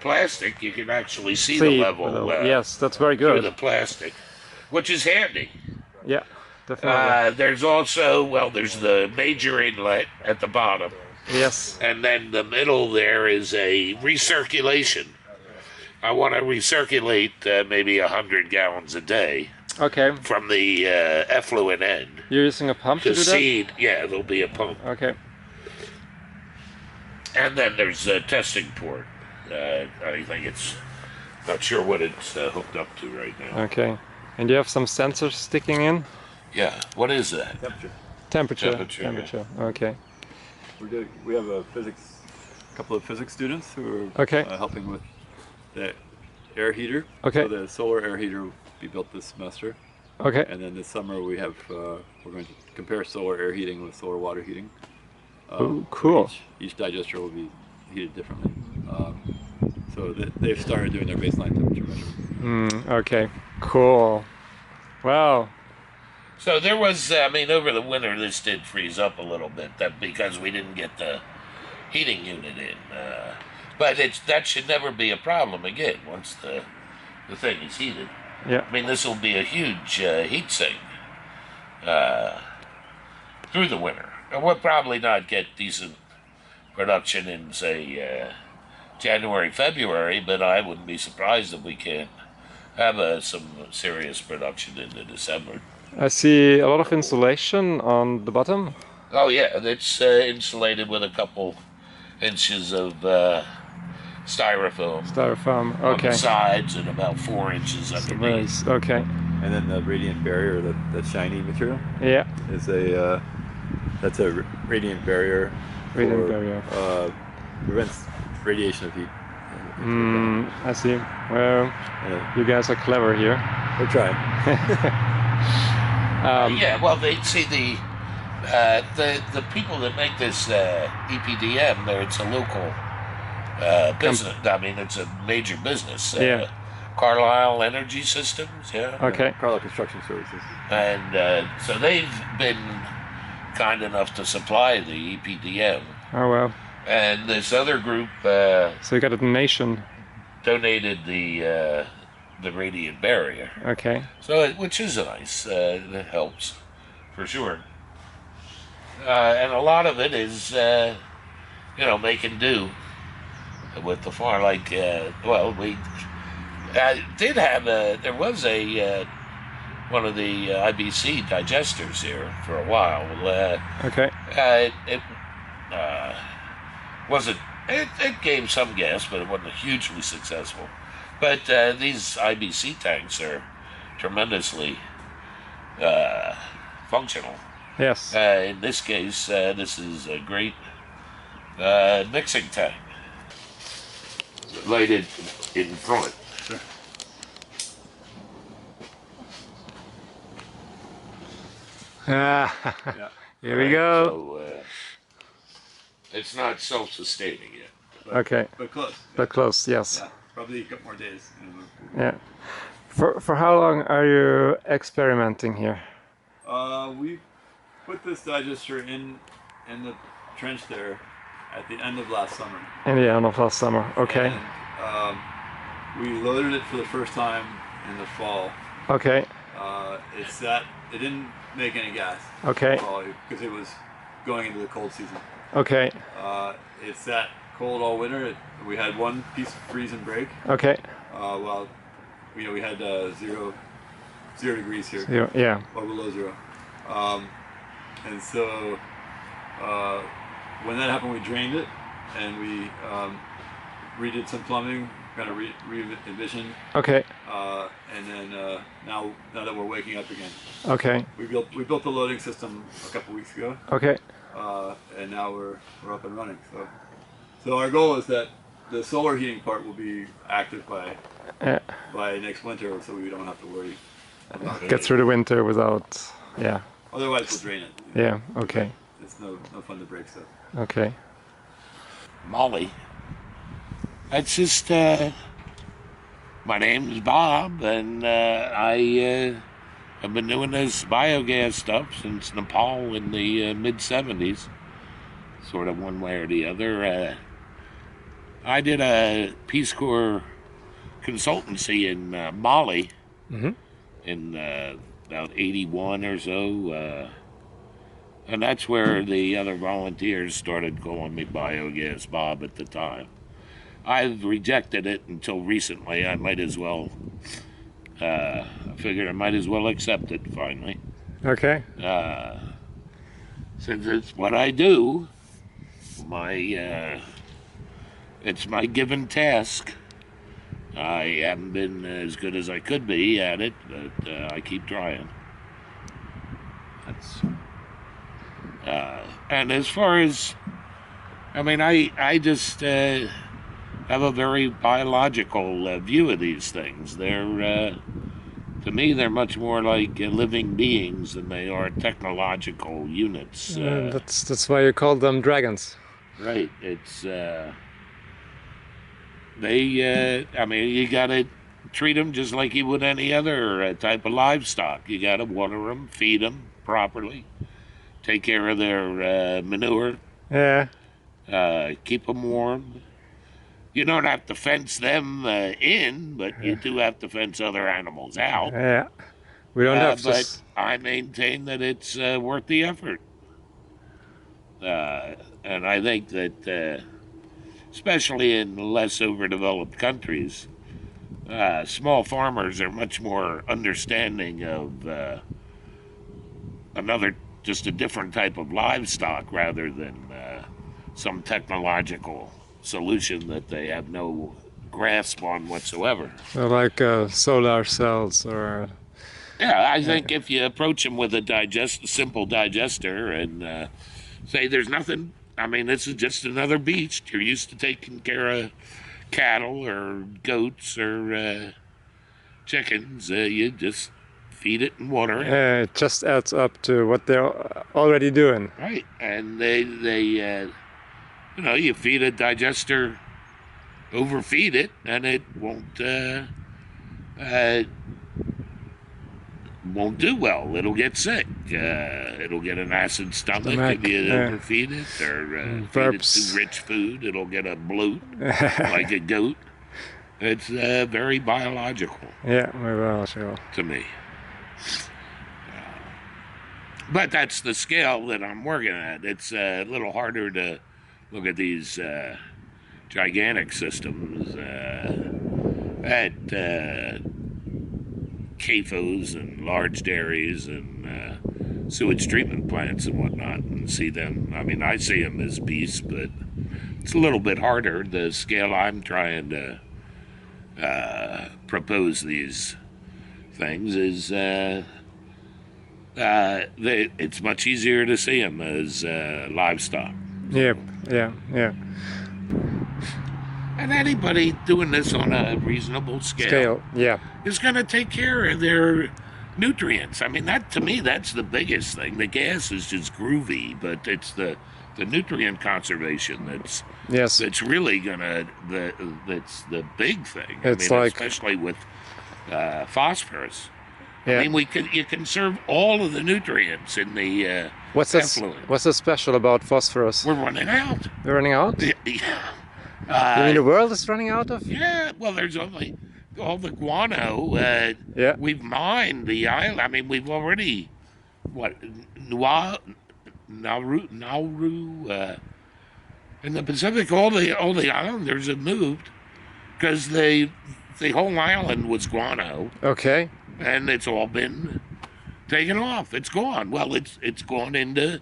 plastic, you can actually see the level. Yes, that's very Through good. the plastic, which is handy. Yeah, definitely. There's also, well, there's the major inlet at the bottom, Yes. and then the middle there is a recirculation. I want to recirculate maybe 100 gallons a day Okay. from the effluent end. You're using a pump to The do that? seed, yeah, there'll be a pump. Okay. And then there's a testing port. I think it's, not sure what it's hooked up to right now. Okay. And you have some sensors sticking in? Yeah, what is that? Temperature. Temperature. Temperature, yeah. Temperature. Okay. We have a couple of physics students who are Okay. helping with the air heater. Okay. So the solar air heater will be built this semester, Okay. and then this summer we're going to compare solar air heating with solar water heating. Ooh, cool. Each digester will be heated differently. So they've started doing their baseline temperature measurement. Okay. Cool. Wow. So there was, I mean, over the winter this did freeze up a little bit, that because we didn't get the heating unit in. But that should never be a problem again once the thing is heated. Yeah. I mean, this will be a huge heat sink through the winter. And we'll probably not get decent production in, say, January, February, but I wouldn't be surprised if we can't have some serious production into December. I see a lot of insulation on the bottom. Oh yeah, it's insulated with a couple inches of styrofoam Styrofoam. on Okay. the sides and about 4 inches underneath. Nice. Okay. And then the radiant barrier, that shiny material, Yeah. is that's a radiant barrier. Radiant barrier. Prevents radiation of heat. I see. Well, you guys are clever here. We're trying. Yeah, well, they see the people that make this EPDM. It's a local business. I mean, it's a major business. Yeah. Carlisle Energy Systems. Yeah. Okay. Carlisle Construction Services. And so they've been kind enough to supply the EPDM. Oh well. And this other group So you got a donation. donated the radiant barrier. Okay. So, which is nice. That helps, for sure. And a lot of it is, making do with the farm. Like, we did have there was one of the IBC digesters here for a while. Okay. It wasn't. It gave some gas, but it wasn't hugely successful. But these IBC tanks are tremendously functional. Yes. In this case, this is a great mixing tank. Lighted in front. Sure. Ah, here we go. So it's not self-sustaining yet. Okay. But close. But close. Yes. Yeah, probably a couple more days. Yeah. For how long are you experimenting here? We put this digester in the trench there at the end of last summer. In the end of last summer. Okay. And, we loaded it for the first time in the fall. Okay. It didn't make any gas. Okay. Because it was going into the cold season. Okay. It sat cold all winter. We had one piece of freeze and break. Okay. Well, we had 0 degrees here. Yeah. Or below 0. And so when that happened, we drained it and we redid some plumbing, kind of re-envisioned. Okay. And then now that we're waking up again, Okay. we built the loading system a couple weeks ago, Okay. and now we're up and running. So our goal is that the solar heating part will be active by next winter, so we don't have to worry about it. Get through the winter without. Yeah. Otherwise, we'll drain it. Yeah. Okay. It's no fun to break stuff. Okay. Molly. That's just, my name is Bob, and I have been doing this biogas stuff since Nepal in the mid-70s, sort of one way or the other. I did a Peace Corps consultancy in Mali in about 81 or so. And that's where the other volunteers started calling me Biogas Bob at the time. I've rejected it until recently. I might as well, I figured I might as well accept it finally. Okay. Since it's what I do, it's my given task. I haven't been as good as I could be at it, but I keep trying. That's. And as far as, I mean, I just have a very biological view of these things. They're, to me, they're much more like living beings than they are technological units. That's why you call them dragons. Right. It's, I mean, you gotta treat them just like you would any other type of livestock. You gotta water them, feed them properly. Take care of their manure. Yeah. Keep them warm. You don't have to fence them in, but you do have to fence other animals out. Yeah. We don't have to. But I maintain that it's worth the effort. And I think that, especially in less overdeveloped countries, small farmers are much more understanding of just a different type of livestock rather than some technological solution that they have no grasp on whatsoever. Like solar cells or... Yeah, I think if you approach them with a simple digester and say there's nothing, I mean, this is just another beast. You're used to taking care of cattle or goats or chickens. You just feed it and water it. It just adds up to what they're already doing. Right, and they you know, you feed a digester, overfeed it, and it won't do well. It'll get sick. It'll get an acid stomach if you overfeed it, or feed it too rich food. It'll get a bloat like a goat. It's very biological. Yeah, very biological. To me. But that's the scale that I'm working at. It's a little harder to look at these gigantic systems at CAFOs and large dairies and sewage treatment plants and whatnot and see them. I mean, I see them as beasts, but it's a little bit harder. The scale I'm trying to propose these things is it's much easier to see them as livestock. Yeah. And anybody doing this on a reasonable scale is going to take care of their nutrients. I mean, that to me, that's the biggest thing. The gas is just groovy, but it's the nutrient conservation that's really that's the big thing. It's especially with phosphorus. Yeah. I mean, you conserve all of the nutrients in the effluent. What's so special about phosphorus? We're running out. We're running out? Yeah. You mean the world is running out of? Yeah, well, there's only all the guano. We've mined the island. I mean, we've already, Nauru, in the Pacific, all the islanders have moved because the whole island was guano. Okay. And it's all been taken off. It's gone. Well, it's gone into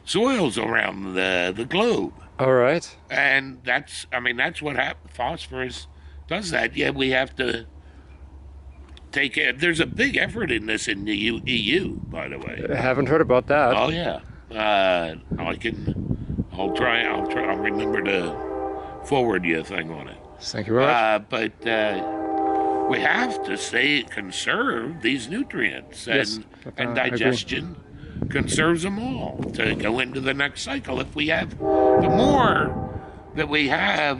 soils around the globe. All right. And that's what phosphorus does that. Yeah, we have to take care. There's a big effort in this in the EU, by the way. I haven't heard about that. Oh yeah. I'll remember to forward you a thing on it. Thank you very much. But we have to conserve these nutrients, and digestion conserves them all to go into the next cycle. If we have, the more that we have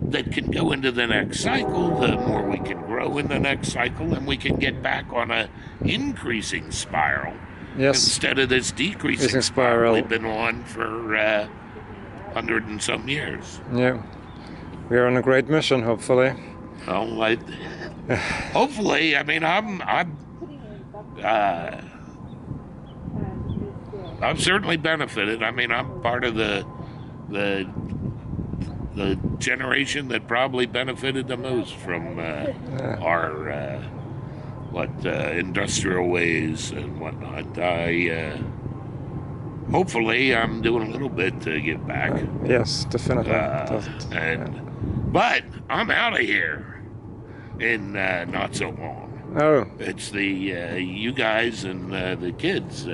that can go into the next cycle, the more we can grow in the next cycle, and we can get back on a increasing spiral Yes. instead of this decreasing spiral we've been on for 100 and some years. Yeah. We are on a great mission, hopefully. Well, hopefully, I mean, I've certainly benefited. I mean, I'm part of the generation that probably benefited the most from our industrial ways and whatnot. Hopefully I'm doing a little bit to give back. Yes, definitely. But I'm out of here in not so long. Oh, It's the you guys and the kids,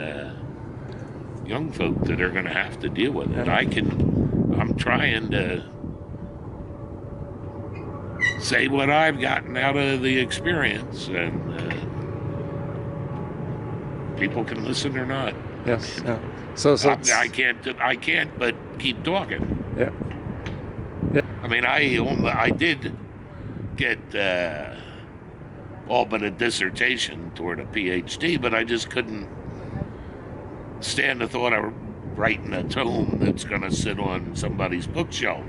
young folk, that are going to have to deal with it. I'm trying to say what I've gotten out of the experience, and people can listen or not. yes. Yeah. So I can't but keep talking. yeah. I mean, I did get all but a dissertation toward a PhD, but I just couldn't stand the thought of writing a tome that's going to sit on somebody's bookshelf.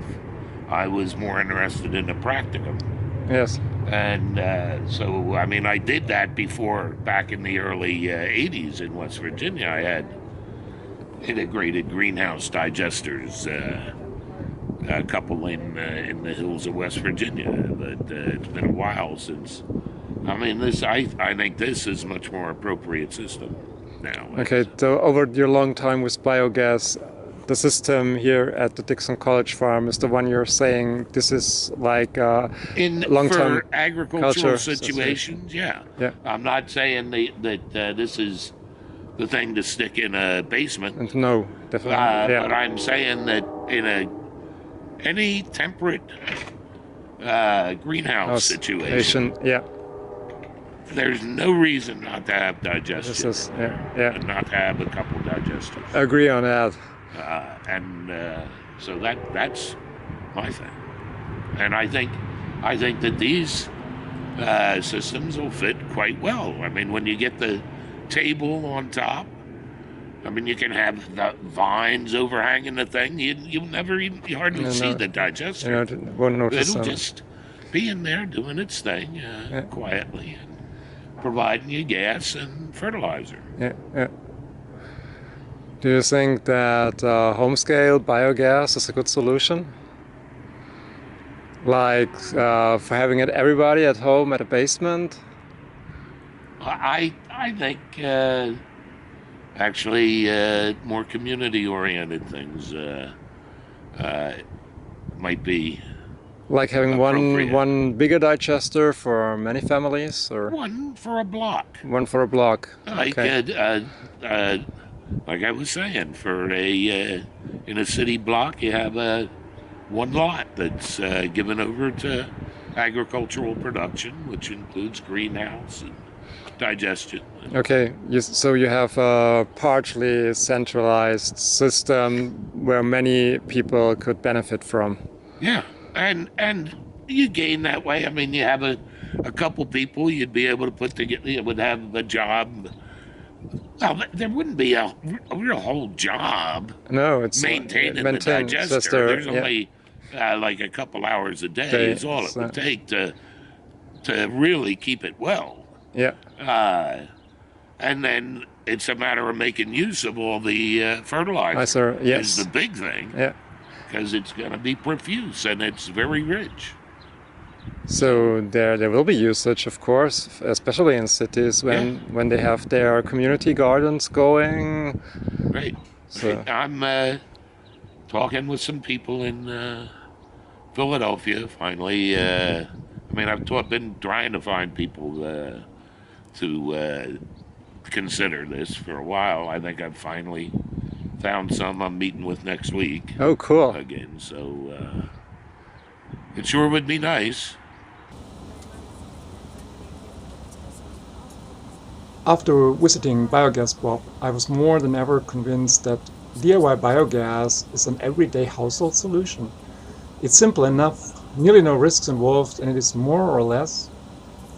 I was more interested in the practicum. Yes. And so, I mean, I did that before, back in the early 80s in West Virginia. I had integrated greenhouse digesters, a couple in the hills of West Virginia, but it's been a while since. I mean, I think this is much more appropriate system now. Okay, so over your long time with biogas, the system here at the Dixon College Farm is the one you're saying this is like in long-term for agricultural situations, yeah. Yeah. I'm not saying that this is the thing to stick in a basement. And no, definitely. But I'm saying that in any temperate greenhouse situation, yeah. there's no reason not to have digestion. This is And not to have a couple digesters. Agree on that. So that's my thing. And I think that these systems will fit quite well. I mean, when you get the table on top, I mean, you can have the vines overhanging the thing. You hardly see the digester. Won't notice It'll just be in there doing its thing quietly and providing you gas and fertilizer. Yeah. Do you think that home-scale biogas is a good solution? Like for having it everybody at home at a basement? I think actually more community-oriented things might be like having one bigger digester for many families, or one for a block. One for a block. Like I was saying, for in a city block, you have one lot that's given over to agricultural production, which includes greenhouse and digestion. Okay, so you have a partially centralized system where many people could benefit from. Yeah, and you gain that way. I mean, you have a couple people you'd be able to put together. You would have a job. Well, there wouldn't be a real whole job. No, it's maintaining the digester. There's only like a couple hours a day is all it would take to really keep it well. Yeah. And then it's a matter of making use of all the fertilizer. Yes. Is the big thing. Yeah. Because it's going to be profuse and it's very rich. So there will be usage, of course, especially in cities when they have their community gardens going. Right. So. I'm talking with some people in Philadelphia. Finally, I mean, I've been trying to find people to consider this for a while. I think I've finally found some I'm meeting with next week. Oh, cool. Again, so it sure would be nice. After visiting Biogas Bob, I was more than ever convinced that DIY biogas is an everyday household solution. It's simple enough, nearly no risks involved, and it is more or less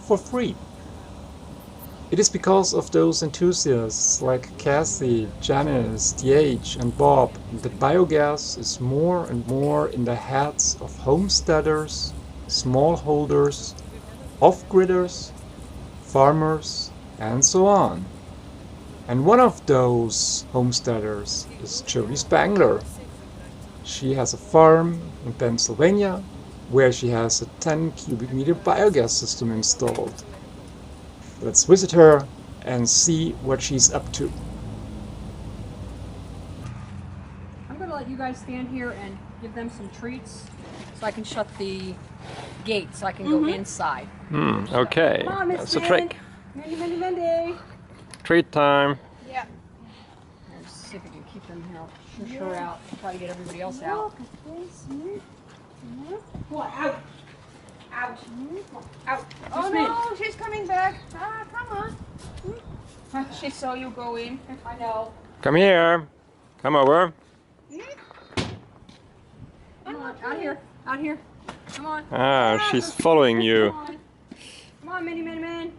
for free. It is because of those enthusiasts like Cassie, Janice, DH and Bob that biogas is more and more in the heads of homesteaders, smallholders, off-gridders, farmers and so on. And one of those homesteaders is Jody Spangler. She has a farm in Pennsylvania where she has a 10 cubic meter biogas system installed. Let's visit her and see what she's up to. I'm going to let you guys stand here and give them some treats so I can shut the gate so I can go inside. Okay, Come on, Miss that's a Min. trick. Mindy. Treat time. Yeah. Let's see if we can keep them here. Sure out. Try to get everybody else out. Come on, out. Out. Out. Oh no, she's coming back. Ah, come on. She saw you go in. I know. Come here. Come over. Come on, out here. Out here. Come on. Ah, she's following you. Come on. Come on, Mindy.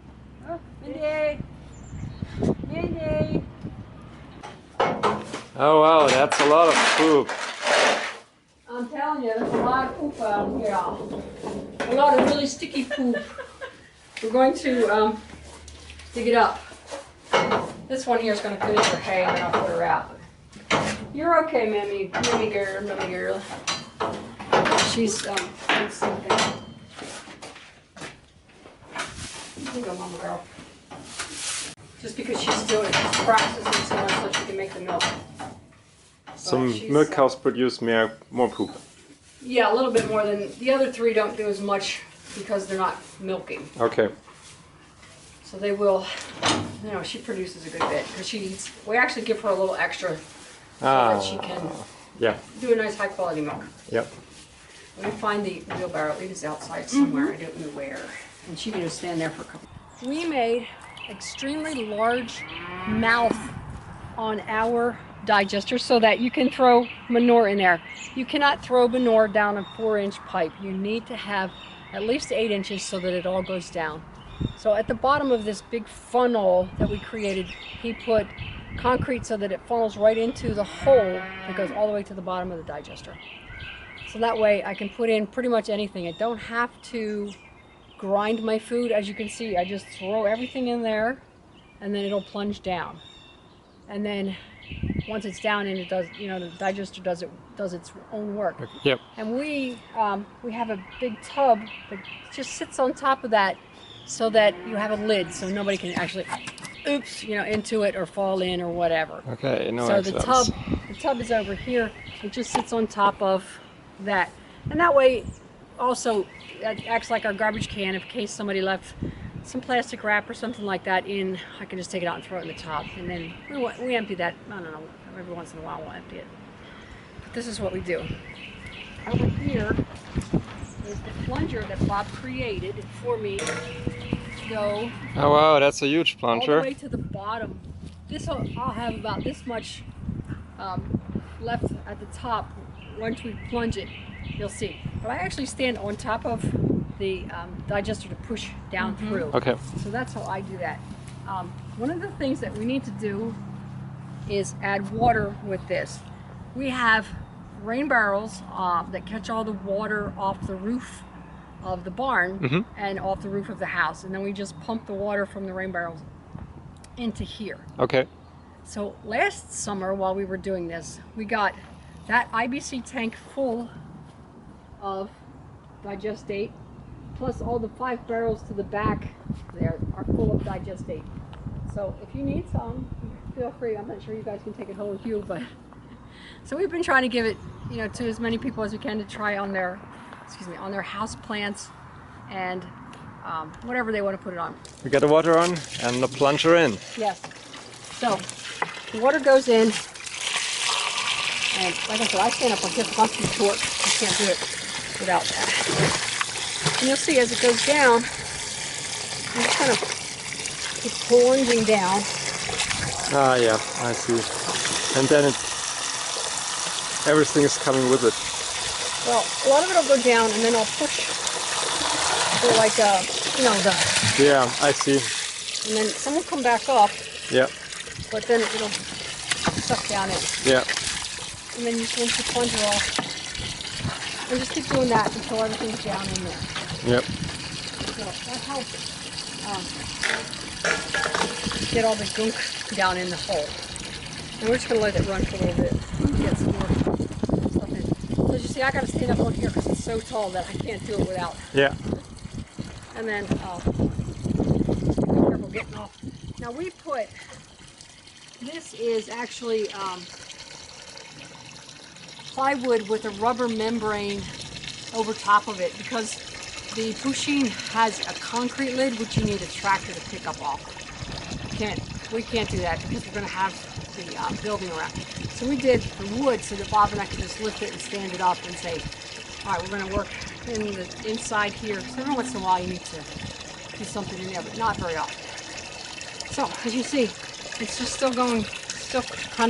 Oh, Mindy. Mindy. Oh wow, that's a lot of poop. I'm telling you, there's a lot of poop out here. A lot of really sticky poop. We're going to dig it up. This one here is going to finish her hay and then I'll put her out. You're okay, Mammy girl. She's doing something. Here you go, Mama girl. Just because she's doing it, she's practicing so much so she can make the milk. Some she's, milk cows produce more poop. Yeah, a little bit more than the other three don't do as much because they're not milking. Okay. So they will, you know, she produces a good bit because we actually give her a little extra so that she can do a nice high quality milk. Yep. Let me find the wheelbarrow. It is outside somewhere. I don't know where. And she can just stand there for a couple. We made extremely large mouth on our digester so that you can throw manure in there. You cannot throw manure down a 4-inch pipe. You need to have at least 8 inches so that it all goes down. So at the bottom of this big funnel that we created, he put concrete so that it funnels right into the hole that goes all the way to the bottom of the digester. So that way I can put in pretty much anything. I don't have to grind my food. As you can see, I just throw everything in there and then it'll plunge down. And then once it's down and it does, you know, the digester does its own work. Yep. And we have a big tub that just sits on top of that so that you have a lid so nobody can actually, oops, you know, into it or fall in or whatever. Okay, no So excess. the tub is over here. It just sits on top of that. And that way also it acts like our garbage can in case somebody left some plastic wrap or something like that in. I can just take it out and throw it in the top. And then we empty that, I don't know, every once in a while we'll empty it. But this is what we do. Over here is the plunger that Bob created for me to go Oh wow, that's a huge all the plunger. way to the bottom. I'll have about this much left at the top. Once we plunge it, you'll see. But I actually stand on top of the digester to push down through. Okay. So that's how I do that. One of the things that we need to do is add water with this. We have rain barrels that catch all the water off the roof of the barn and off the roof of the house, and then we just pump the water from the rain barrels into here. Okay. So last summer while we were doing this, we got that IBC tank full of digestate, plus all the 5 barrels to the back there are full of digestate. So if you need some, feel free. I'm not sure you guys can take it home with you, but so we've been trying to give it, you know, to as many people as we can to try on their, on their house plants and whatever they want to put it on. We got the water on and the plunger in. Yes. So the water goes in, and like I said, I stand up on here because I'm too short. You can't do it without that. And you'll see as it goes down, it just kind of keeps plunging down. Ah yeah, I see. And then everything is coming with it. Well, a lot of it will go down, and then I'll push for like, you know, Yeah, I see. and then some will come back up, Yeah. but then it'll suck down in. Yeah. And then you just rinse the plunger off. And just keep doing that until everything's down in there. Yep. So that helps get all the gunk down in the hole. And we're just going to let it run for a little bit. Get some more stuff in. So as you see, I got to stand up on here because it's so tall that I can't do it without. Yeah. And then, be careful getting off. Now we put, this is actually plywood with a rubber membrane over top of it because the Pusheen has a concrete lid which you need a tractor to pick up off. We can't do that because we're going to have the building around. So we did the wood so that Bob and I can just lift it and stand it up and say, all right, we're going to work in the inside here. So every once in a while you need to do something in there, but not very often. So as you see, it's just still kind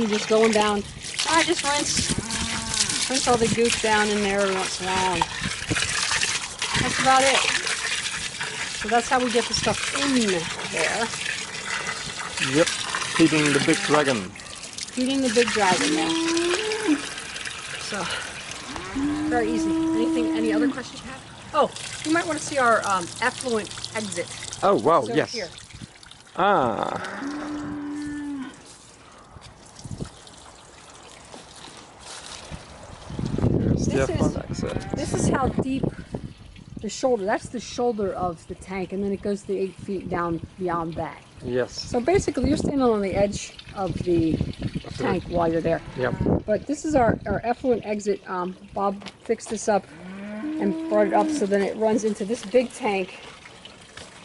of just going down. I just rinse all the goop down in there every once in a while. That's about it. So that's how we get the stuff in there. Yep. Feeding the big dragon. Feeding the big dragon, yeah. So, very easy. Any other questions you have? Oh, you might want to see our effluent exit. Oh, wow, So yes. Here. Ah. Here's the effluent exit. This is how deep the shoulder, that's the shoulder of the tank, and then it goes the 8 feet down beyond that. Yes. So basically you're standing on the edge of the tank while you're there. Yep. But this is our effluent exit. Bob fixed this up and brought it up so then it runs into this big tank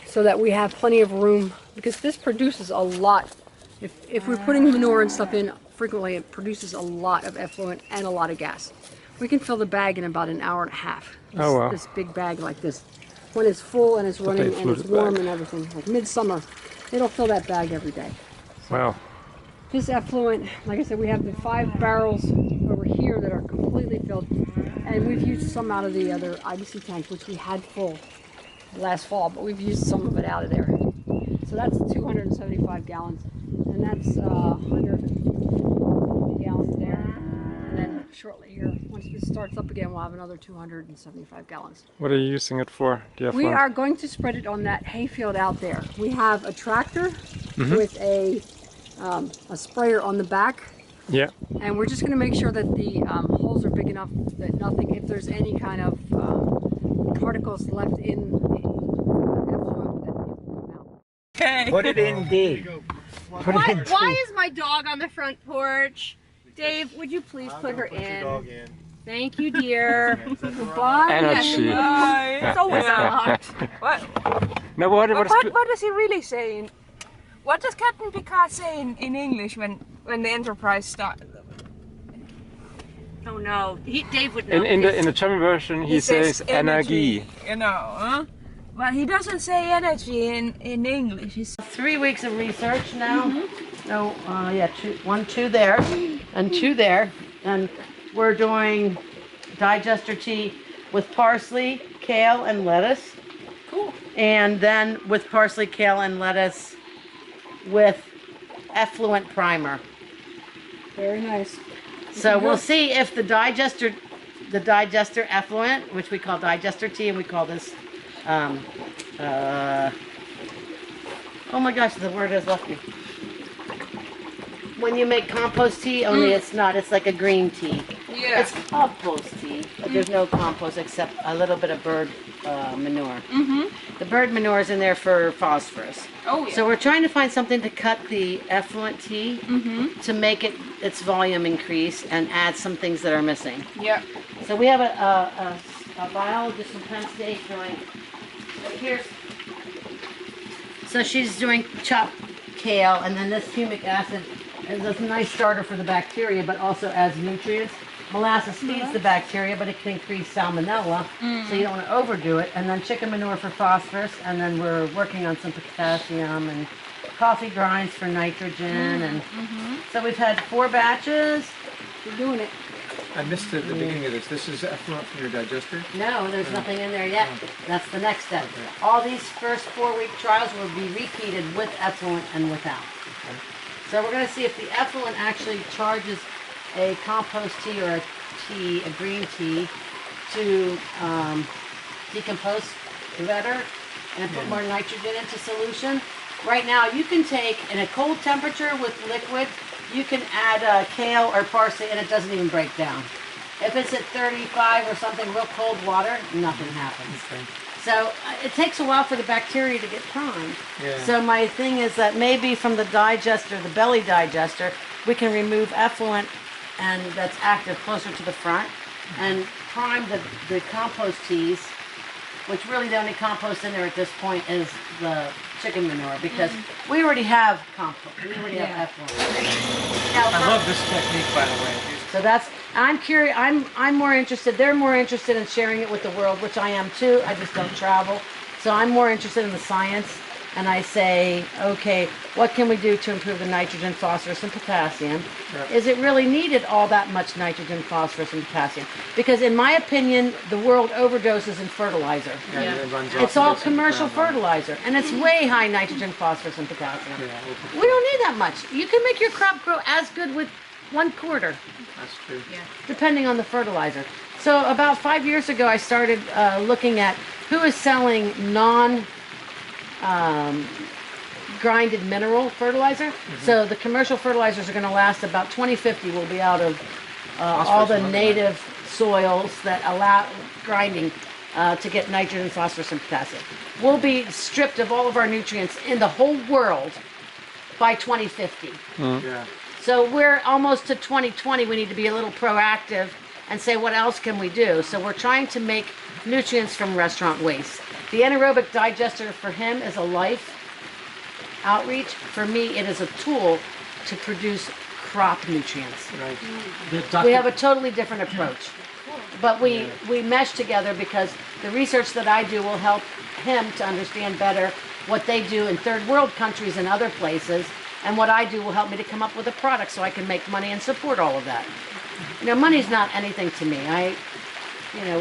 so that we have plenty of room, because this produces a lot. If we're putting manure and stuff in frequently, it produces a lot of effluent and a lot of gas. We can fill the bag in about an hour and a half. Oh, wow. This big bag like this. When it's full and it's running and it's warm and everything, like midsummer, it'll fill that bag every day. Wow. This effluent, like I said, we have the 5 barrels over here that are completely filled, and we've used some out of the other IBC tank, which we had full last fall, but we've used some of it out of there. So that's 275 gallons, and that's 150 gallons there. And then shortly here, once this starts up again, we'll have another 275 gallons. What are you using it for? The We effluent? are going to spread it on that hayfield out there. We have a tractor with a sprayer on the back, Yeah. and we're just going to make sure that the holes are big enough that nothing, if there's any kind of particles left in the effluent, that it will come out. Okay. Put it in D. Why is my dog on the front porch? Dave, would you please put her in? Thank you, dear. Goodbye. Energy. It's always unlocked. What? No, what does he really say? What does Captain Picard say in English when the Enterprise started? Oh no, Dave would know. in the German version he says Energie. You know, huh? But he doesn't say energy in English. He 3 weeks of research now. No, yeah, 2 there, and 2 there, and we're doing digester tea with parsley, kale, and lettuce. Cool. And then with parsley, kale, and lettuce with effluent primer. Very nice. So we'll see if the digester effluent, which we call digester tea, and we call this, oh my gosh, the word has left me. When you make compost tea, only it's not, it's like a green tea. Yeah. It's compost tea, but there's no compost except a little bit of bird manure. The bird manure is in there for phosphorus. Oh yeah. So we're trying to find something to cut the effluent tea to make its volume increase and add some things that are missing. Yeah. So we have a biologist from Penn State doing, here's, so she's doing chopped kale, and then this humic acid is a nice starter for the bacteria, but also adds nutrients. Molasses feeds the bacteria, but it can increase salmonella, so you don't want to overdo it. And then chicken manure for phosphorus, and then we're working on some potassium and coffee grinds for nitrogen. And so we've had 4 batches. We're doing it. I missed the beginning of this. This is effluent from your digester? No, there's nothing in there yet. That's the next step. All these first 4-week trials will be repeated with effluent and without. So we're going to see if the effluent actually charges a compost tea or a green tea to decompose better and put more nitrogen into solution. Right now, you can take, in a cold temperature with liquid, you can add kale or parsley and it doesn't even break down. If it's at 35 or something, real cold water, nothing happens. Okay. So it takes a while for the bacteria to get primed. Yeah. So my thing is that maybe from the digester, the belly digester, we can remove effluent and that's active closer to the front and prime the compost teas, which really the only compost in there at this point is the chicken manure because we already have compost. We already have effluent. Now, I love this technique, by the way. so that's, I'm curious, I'm more interested, they're more interested in sharing it with the world, which I am too, I just don't travel. So I'm more interested in the science, and I say, okay, what can we do to improve the nitrogen, phosphorus, and potassium? Yeah. Is it really needed all that much nitrogen, phosphorus, and potassium? Because in my opinion, the world overdoses in fertilizer. Yeah. It runs off It's and all goes in the commercial ground. fertilizer, and it's way high nitrogen, phosphorus, and potassium. Yeah, We don't need that much. You can make your crop grow as good with 1/4 that's true. depending on the fertilizer. So about 5 years ago, I started looking at who is selling grinded mineral fertilizer. So the commercial fertilizers are going to last about 2050 will be out of all the native soils that allow grinding to get nitrogen, phosphorus, and potassium. We'll be stripped of all of our nutrients in the whole world by 2050. Yeah. So we're almost to 2020. We need to be a little proactive and say, what else can we do? So we're trying to make nutrients from restaurant waste. The anaerobic digester for him is a life outreach. For me, it is a tool to produce crop nutrients. Right. We have a totally different approach. But we mesh together because the research that I do will help him to understand better what they do in third world countries and other places. And what I do will help me to come up with a product so I can make money and support all of that. You know, money's not anything to me.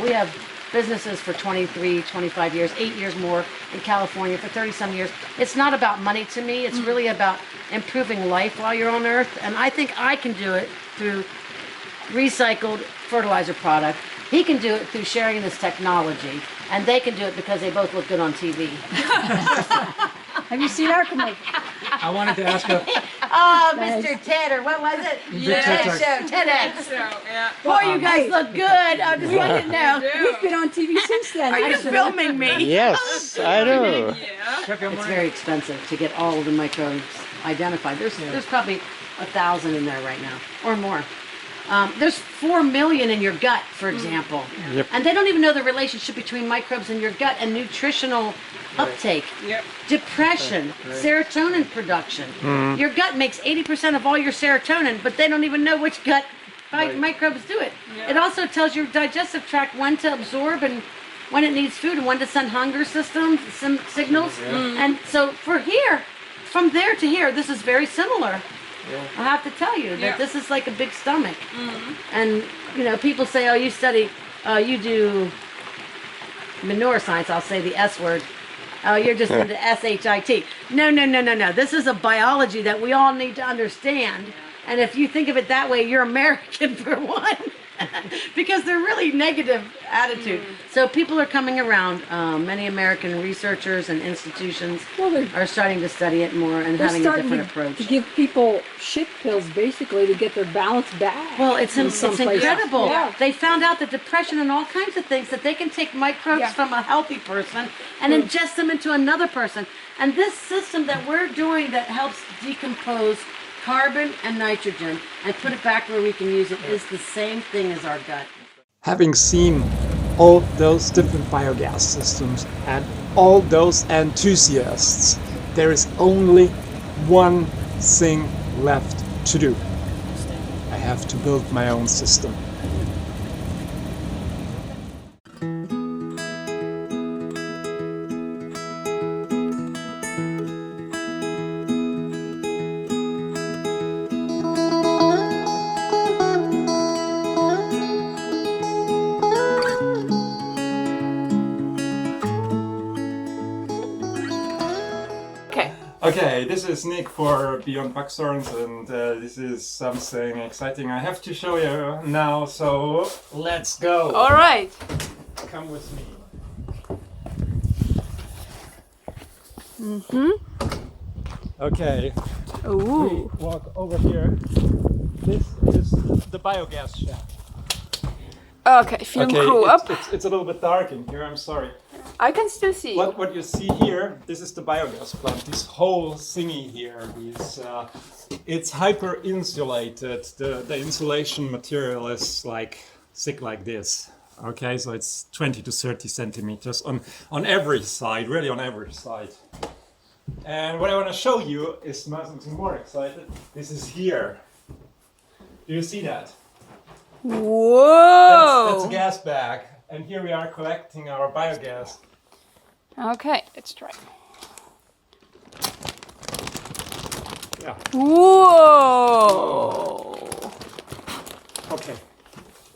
We have businesses for 23, 25 years, 8 years more in California for 30 some years. It's not about money to me. It's really about improving life while you're on Earth. And I think I can do it through recycled fertilizer product. He can do it through sharing this technology. And they can do it because they both look good on TV. Have you seen our commercial? I wanted to ask a... Oh, Mr. Ted, or what was it? Yeah. TED Show, TEDx. So, yeah. Boy, you guys look good. I just wanted to know. We've been on TV since then. Are you actually. filming me? Yes, I do. It's very expensive to get all of the microbes identified. There's probably 1,000 in there right now, or more. There's 4 million in your gut, for example. Yep. And they don't even know the relationship between microbes in your gut and nutritional uptake. Yep. Depression, serotonin production. Your gut makes 80% of all your serotonin, but they don't even know which gut microbes do it. It also tells your digestive tract when to absorb and when it needs food and when to send hunger signals. And so from there to here, this is very similar. I have to tell you that this is like a big stomach. And, people say, oh, you do manure science. I'll say the S word. Oh, you're just into SHIT. No. This is a biology that we all need to understand. And if you think of it that way, you're American for one. Because they're really negative attitude. So people are coming around. Many American researchers and institutions are starting to study it more and having a different approach. To give people shit pills basically to get their balance back. Well, it's incredible. Yeah. They found out that depression and all kinds of things, that they can take microbes from a healthy person and ingest them into another person. And this system that we're doing that helps decompose carbon and nitrogen and put it back where we can use it is the same thing as our gut. Having seen all those different biogas systems and all those enthusiasts, there is only one thing left to do. I have to build my own system. Okay, this is Nick for Beyond Buckthorns, and this is something exciting I have to show you now, so let's go! All right. Come with me. Okay, Ooh. we walk over here. This is the biogas shaft. Okay, if you go up, it's a little bit dark in here, I'm sorry. I can still see. What you see here, this is the biogas plant. This whole thingy here, it's hyper insulated. The insulation material is like thick like this. Okay, so it's 20 to 30 centimeters on every side, really on every side. And what I want to show you is something more exciting. This is here. Do you see that? Whoa! That's a gas bag. And here we are collecting our biogas. Okay, let's try. Yeah. Whoa! Okay.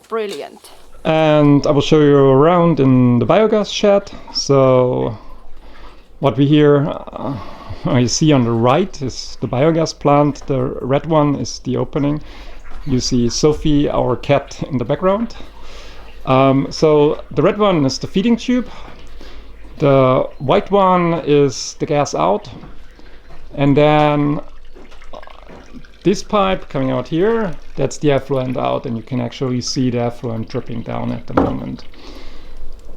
Brilliant. And I will show you around in the biogas shed. So what we here you see on the right is the biogas plant. The red one is the opening. You see Sophie, our cat, in the background. So the red one is the feeding tube. The white one is the gas out. And then this pipe coming out here, that's the effluent out, and you can actually see the effluent dripping down at the moment.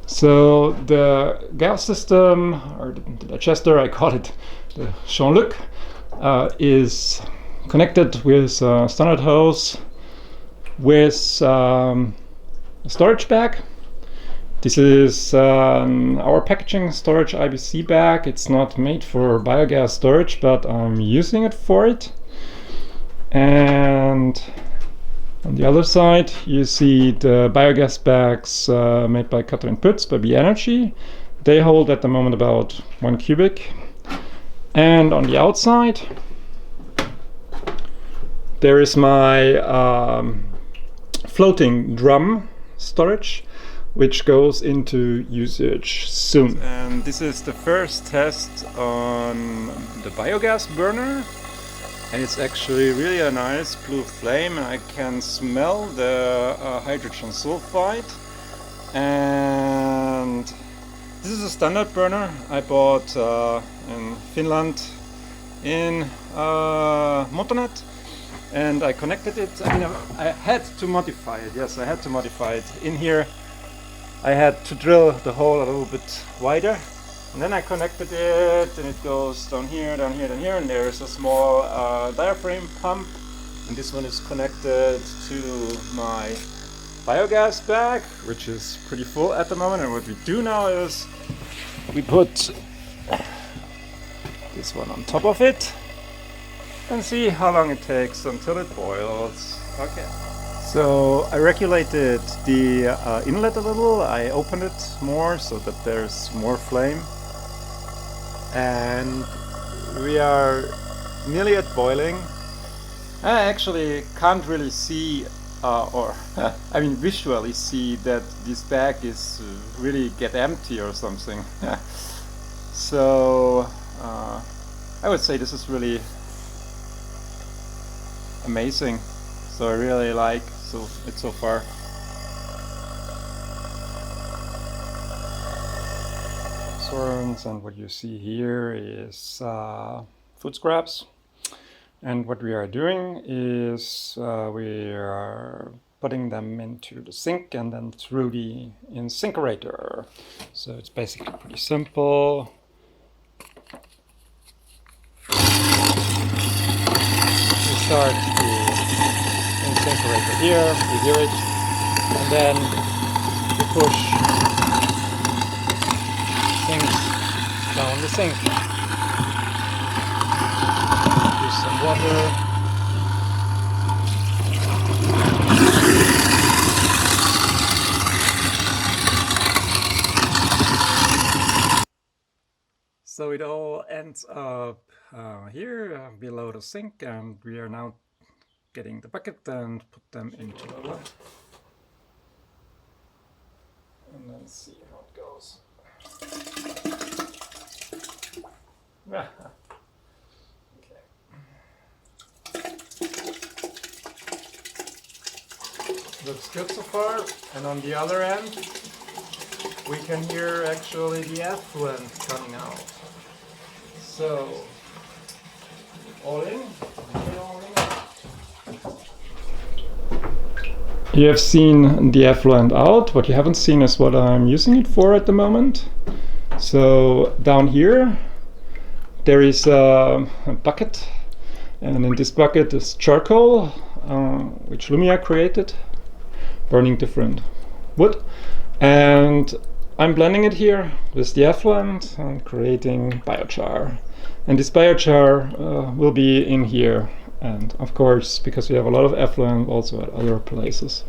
So the gas system, or the digester, I call it the Jean-Luc, is connected with a standard hose with a storage bag. This is our packaging storage IBC bag. It's not made for biogas storage, but I'm using it for it. And on the other side you see the biogas bags made by Katrin Pütz by B Energy. They hold at the moment about 1 cubic. And on the outside there is my floating drum storage, which goes into usage soon. And this is the first test on the biogas burner. And it's actually really a nice blue flame, and I can smell the hydrogen sulfide. And this is a standard burner I bought in Finland in Motonet, and I connected it. I mean, I had to modify it. Yes, I had to modify it. In here I had to drill the hole a little bit wider. And then I connected it, and it goes down here, down here, down here, and there's a small diaphragm pump, and this one is connected to my biogas bag, which is pretty full at the moment. And what we do now is we put this one on top of it and see how long it takes until it boils. Okay. So I regulated the inlet a little. I opened it more so that there's more flame. And we are nearly at boiling. I actually can't really see I mean visually see that this bag is really get empty or something. So I would say this is really amazing. So I really like it so far. And what you see here is food scraps, and what we are doing is we are putting them into the sink and then through the InSinkErator. So it's basically pretty simple. We start the InSinkErator here, we hear it, and then we push things down the sink. Use some water. So it all ends up here below the sink, and we are now getting the bucket and put them into the water. And then see how it goes. looks good so far. And on the other end, we can hear actually the effluent coming out. So, all in, all in. You have seen the effluent out. What you haven't seen is what I'm using it for at the moment. So down here there is a bucket, and in this bucket is charcoal, which Lumia created, burning different wood, and I'm blending it here with the effluent and creating biochar. And this biochar will be in here, and of course, because we have a lot of effluent, also at other places.